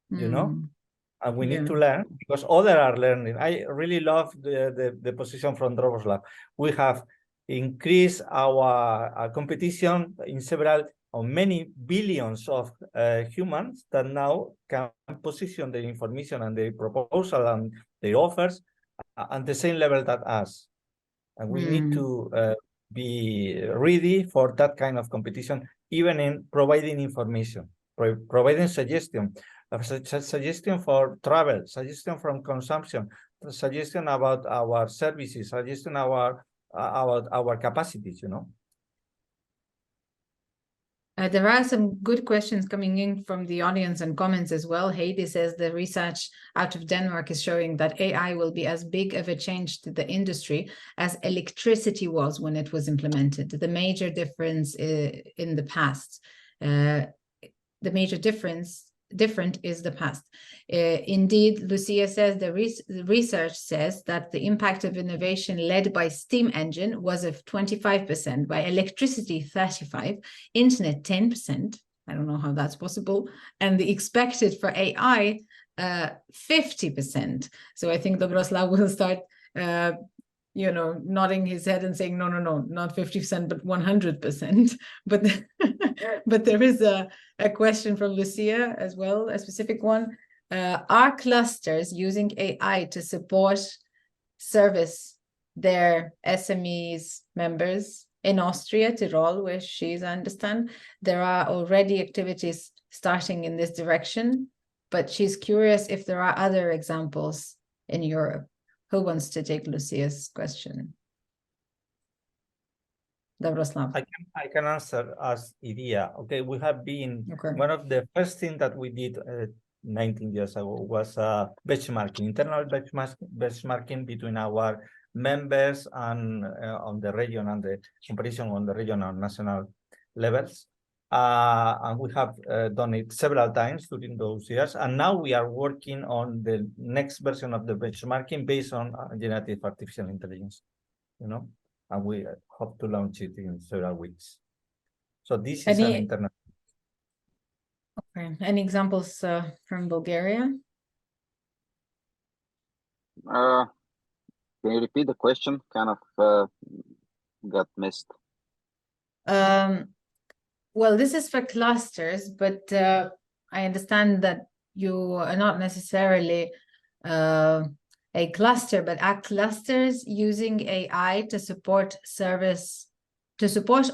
you know? And we need to learn because others are learning. I really love the position from Droboslav. We have increased our competition in many billions of humans that now can position the information and the proposal and the offers at the same level that us. And we need to be ready for that kind of competition, even in providing information, providing suggestion for travel, suggestion from consumption, suggestion about our services, suggestion about our capacities, you know. There are some good questions coming in from the audience and comments as well. Heidi says the research out of Denmark is showing that AI will be as big of a change to the industry as electricity was when it was implemented. The major difference in the past, different is the past. Indeed, Lucia says the research says that the impact of innovation led by steam engine was of 25%, by electricity 35%, internet 10%. I don't know how that's possible. And the expected for AI 50%. So I think Dobroslav will start you know, nodding his head and saying, no, not 50%, but 100%. But there is a question from Lucia as well, a specific one. Are clusters using AI to support service their SMEs members? In Austria, Tyrol, where she's, I understand, there are already activities starting in this direction, but she's curious if there are other examples in Europe. Who wants to take Lucia's question? Dobroslav. I can answer as idea. Okay, we have been one of the first things that we did 19 years ago was benchmarking, internal benchmarking between our members and on the region and the comparison on the regional and national levels. And we have done it several times during those years. And now we are working on the next version of the benchmarking based on generative artificial intelligence, you know, and we hope to launch it in several weeks. So this is an internal. Okay. Any examples from Bulgaria? Can you repeat the question? Kind of got missed. Well, this is for clusters, but I understand that you are not necessarily a cluster, but are clusters using AI to support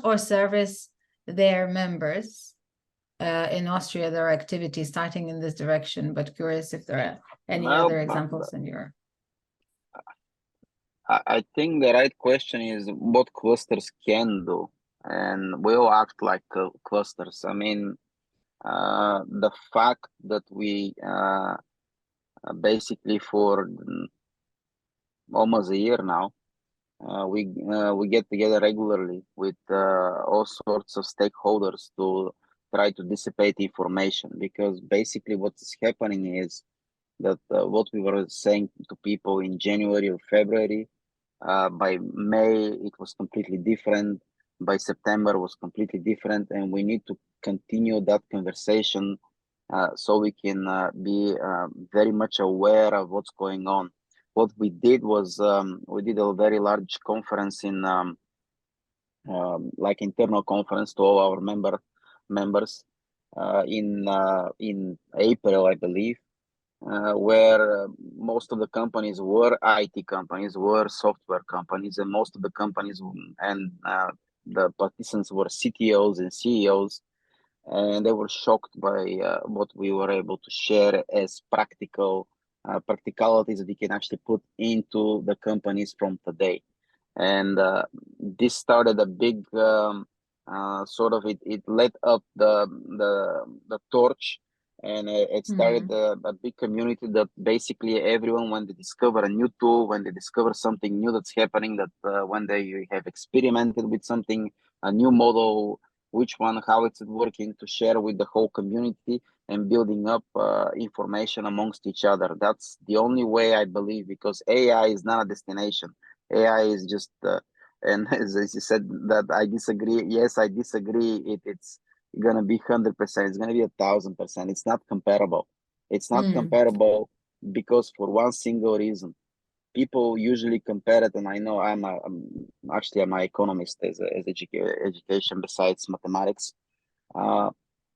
or service their members? In Austria, there are activities starting in this direction, but curious if there are any other examples in Europe. I think the right question is what clusters can do, and we all act like clusters. I mean, the fact that we basically for almost a year now, we get together regularly with all sorts of stakeholders to try to dissipate information, because basically what is happening is that what we were saying to people in January or February, by May it was completely different, by September was completely different, and we need to continue that conversation so we can be very much aware of what's going on. What we did was we did a very large conference in like internal conference to all our members in April, I believe, where most of the companies were IT companies, were software companies, and most of the companies and the participants were CTOs and CEOs, and they were shocked by what we were able to share as practicalities that we can actually put into the companies from today. And this started a big sort of it lit up the torch, and it started a big community that basically everyone, when they discover a new tool, when they discover something new that's happening, that when they have experimented with something, a new model, which one, how it's working, to share with the whole community and building up information amongst each other. That's the only way, I believe, because AI is not a destination. AI is just, and as you said, that I disagree. Yes, I disagree. It's going to be 100%. It's going to be 1,000%. It's not comparable. It's not comparable because for one single reason. People usually compare it, and I know I'm actually an economist as education besides mathematics.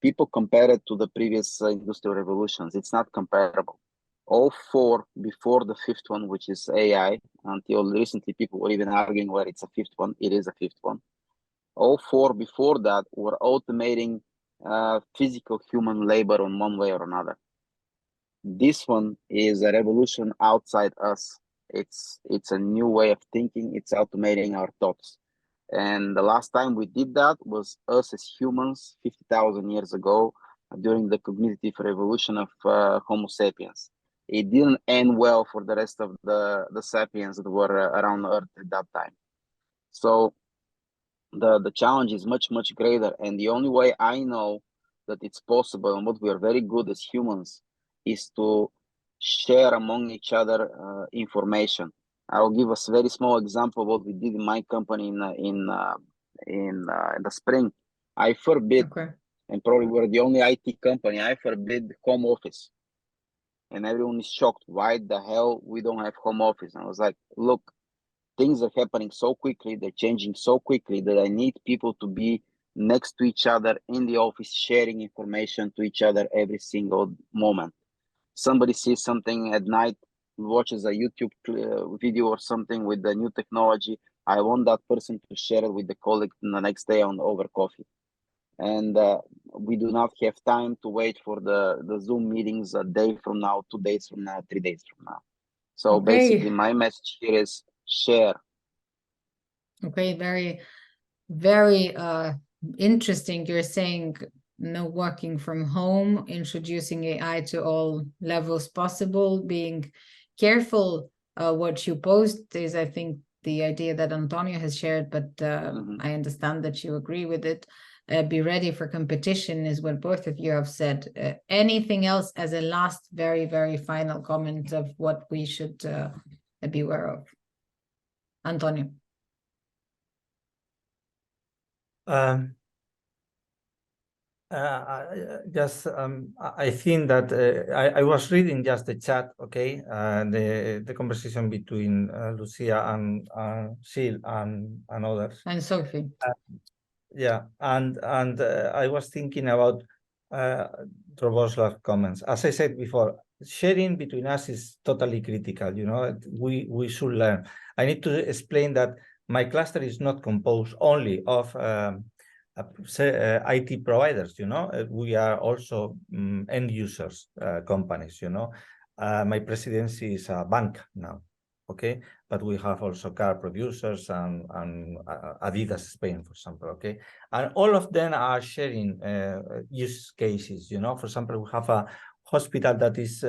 People compare it to the previous industrial revolutions. It's not comparable. All four before the fifth one, which is AI, until recently people were even arguing whether it's a fifth one. It is a fifth one. All four before that were automating physical human labor in one way or another. This one is a revolution outside us. It's a new way of thinking. It's automating our thoughts. And the last time we did that was us as humans 50,000 years ago during the cognitive revolution of Homo sapiens. It didn't end well for the rest of the sapiens that were around Earth at that time. So the challenge is much, much greater. And the only way I know that it's possible, and what we are very good as humans, is to share among each other information. I'll give a very small example of what we did in my company in the spring. I forbid, and probably we're the only IT company, I forbid home office. And everyone is shocked. Why the hell we don't have home office? And I was like, look, things are happening so quickly, they're changing so quickly that I need people to be next to each other in the office, sharing information to each other every single moment. Somebody sees something at night, watches a YouTube video or something with the new technology. I want that person to share it with the colleague the next day over coffee. And we do not have time to wait for the Zoom meetings a day from now, 2 days from now, 3 days from now. So basically my message here is share. Okay, very, very interesting. You're saying no working from home, introducing AI to all levels possible, being careful what you post is, I think, the idea that Antonio has shared, but I understand that you agree with it. Be ready for competition is what both of you have said. Anything else as a last, very, very final comment of what we should be aware of? Antonio. I think that I was reading just the chat, okay, the conversation between Lucia and Sil and others. And Sophie. Yeah, and I was thinking about Droboslav's comments. As I said before, sharing between us is totally critical. You know, we should learn. I need to explain that my cluster is not composed only of IT providers. You know, we are also end users companies. You know, my presidency is a bank now. Okay, but we have also car producers and Adidas Spain, for example. Okay, and all of them are sharing use cases. You know, for example, we have a hospital that is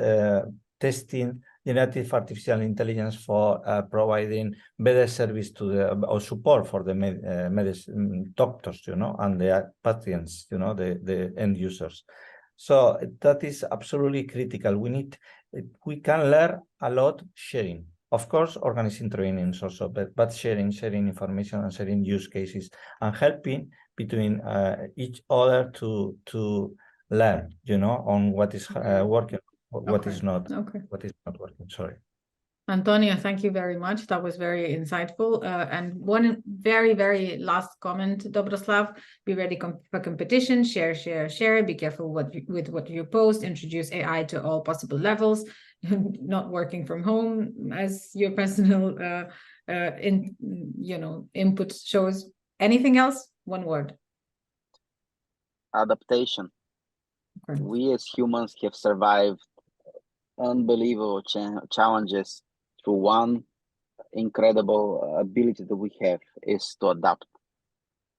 testing generative artificial intelligence for providing better service to the or support for the medicine doctors, you know, and the patients, you know, the end users. So that is absolutely critical. We can learn a lot sharing. Of course, organizing trainings also, but sharing information and sharing use cases and helping between each other to learn, you know, on what is working, what is not working. Sorry. Antonio, thank you very much. That was very insightful. And one very, very last comment, Dobroslav, be ready for competition, share. Be careful with what you post, introduce AI to all possible levels, not working from home as your personal input shows. Anything else? One word. Adaptation. Okay. We as humans have survived unbelievable challenges through one incredible ability that we have is to adapt.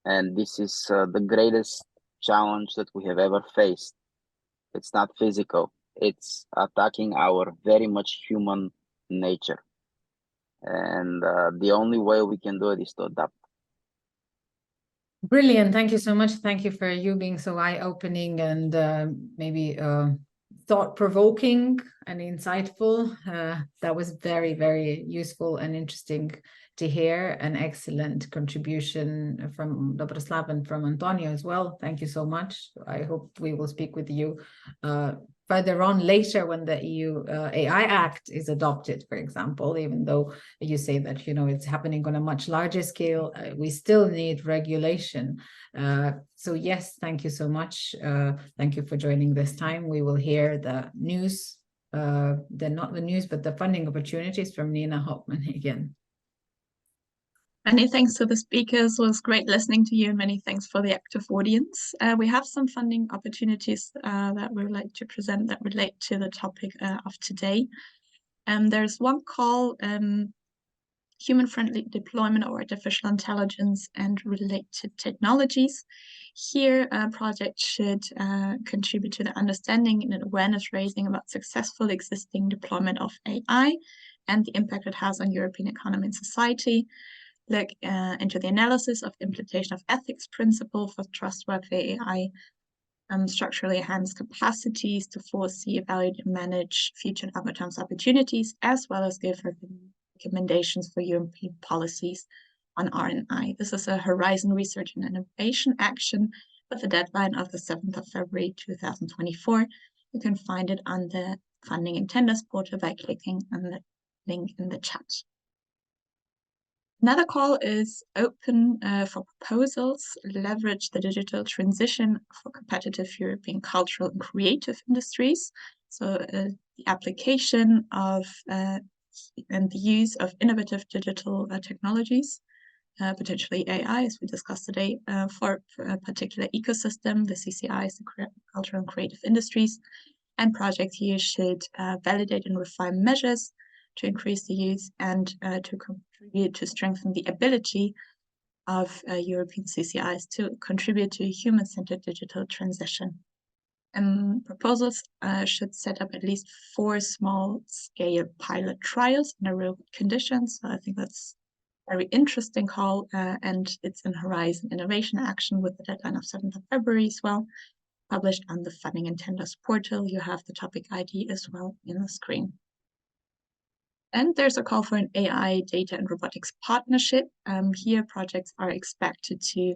And this is the greatest challenge that we have ever faced. It's not physical. It's attacking our very much human nature. And the only way we can do it is to adapt. Brilliant. Thank you so much. Thank you for you being so eye-opening and maybe thought-provoking and insightful. That was very, very useful and interesting to hear. An excellent contribution from Dobroslav and from Antonio as well. Thank you so much. I hope we will speak with you further on later when the EU AI Act is adopted, for example, even though you say that, you know, it's happening on a much larger scale, we still need regulation. So yes, thank you so much. Thank you for joining this time. We will hear the news, not the news, but the funding opportunities from Nina Hoffman again. Many thanks to the speakers. It was great listening to you. Many thanks for the active audience. We have some funding opportunities that we would like to present that relate to the topic of today. There's one call, human-friendly deployment of artificial intelligence and related technologies. Here, projects should contribute to the understanding and awareness raising about successful existing deployment of AI and the impact it has on European economy and society. Look into the analysis of implementation of ethics principle for trustworthy AI, structurally enhanced capacities to foresee, evaluate, and manage future algorithms opportunities, as well as give recommendations for European policies on R&I. This is a Horizon Research and Innovation Action with the deadline of the 7th of February 2024. You can find it on the Funding and Tenders portal by clicking on the link in the chat. Another call is open for proposals, leverage the digital transition for competitive European cultural and creative industries. So the application of and the use of innovative digital technologies, potentially AI, as we discussed today, for a particular ecosystem, the CCIs, the cultural and creative industries, and projects here should validate and refine measures to increase the use and to contribute to strengthen the ability of European CCIs to contribute to a human-centered digital transition. Proposals should set up at least 4 small-scale pilot trials in real conditions. So I think that's a very interesting call, and it's in Horizon Innovation Action with the deadline of 7th of February as well, published on the Funding and Tenders portal. You have the topic ID as well in the screen. And there's a call for an AI data and robotics partnership. Here, projects are expected to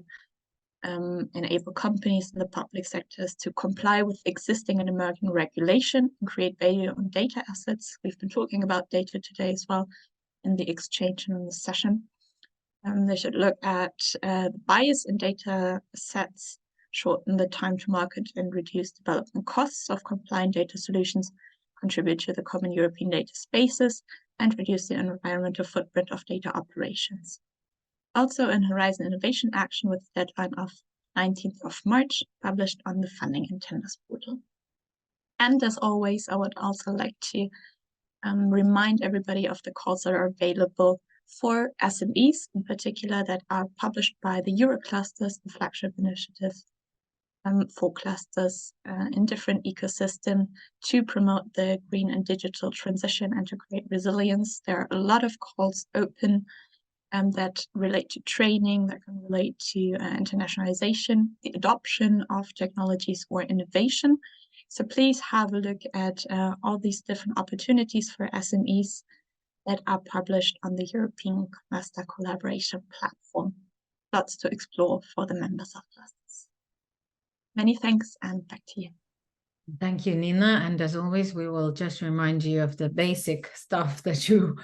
enable companies in the public sectors to comply with existing and emerging regulation and create value on data assets. We've been talking about data today as well in the exchange and in the session. They should look at the bias in data sets, shorten the time to market and reduce development costs of compliant data solutions, contribute to the common European data spaces, and reduce the environmental footprint of data operations. Also, an Horizon Innovation Action with a deadline of 19th of March, published on the Funding and Tenders portal. And as always, I would also like to remind everybody of the calls that are available for SMEs, in particular, that are published by the Euroclusters, the flagship initiative for clusters in different ecosystems to promote the green and digital transition and to create resilience. There are a lot of calls open that relate to training, that can relate to internationalization, the adoption of technologies or innovation. So please have a look at all these different opportunities for SMEs that are published on the European Cluster Collaboration Platform. Lots to explore for the members of clusters. Many thanks, and back to you. Thank you, Nina. And as always, we will just remind you of the basic stuff that you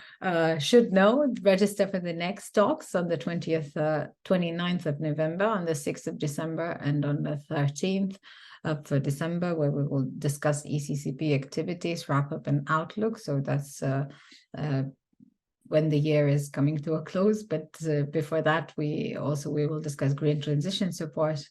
should know. Register for the next talks on the 29th of November, on the 6th of December, and on the 13th of December, where we will discuss ECCP activities, wrap-up and outlook. So that's when the year is coming to a close. But before that, we will discuss green transition support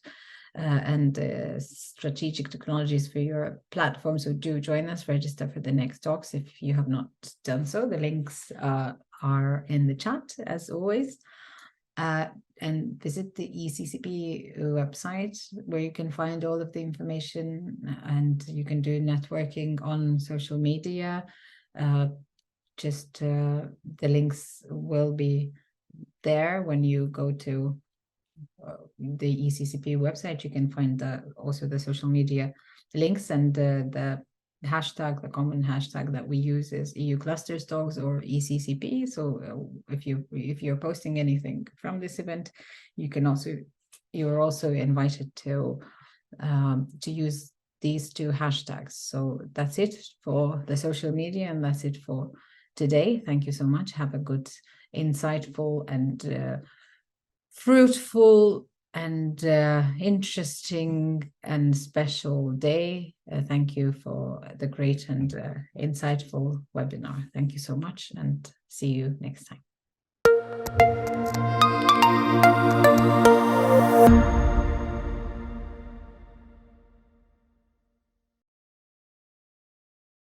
and strategic technologies for your platform. So do join us, register for the next talks if you have not done so. The links are in the chat, as always. And visit the ECCP website, where you can find all of the information, and you can do networking on social media. The links will be there when you go to the ECCP website. You can find also the social media links, and the hashtag, the common hashtag that we use is EU Clusters Talks or ECCP. So if you're posting anything from this event, you're also invited to use these two hashtags. So that's it for the social media, and that's it for today. Thank you so much. Have a good, insightful, and fruitful and interesting and special day. Thank you for the great and insightful webinar. Thank you so much, and see you next time.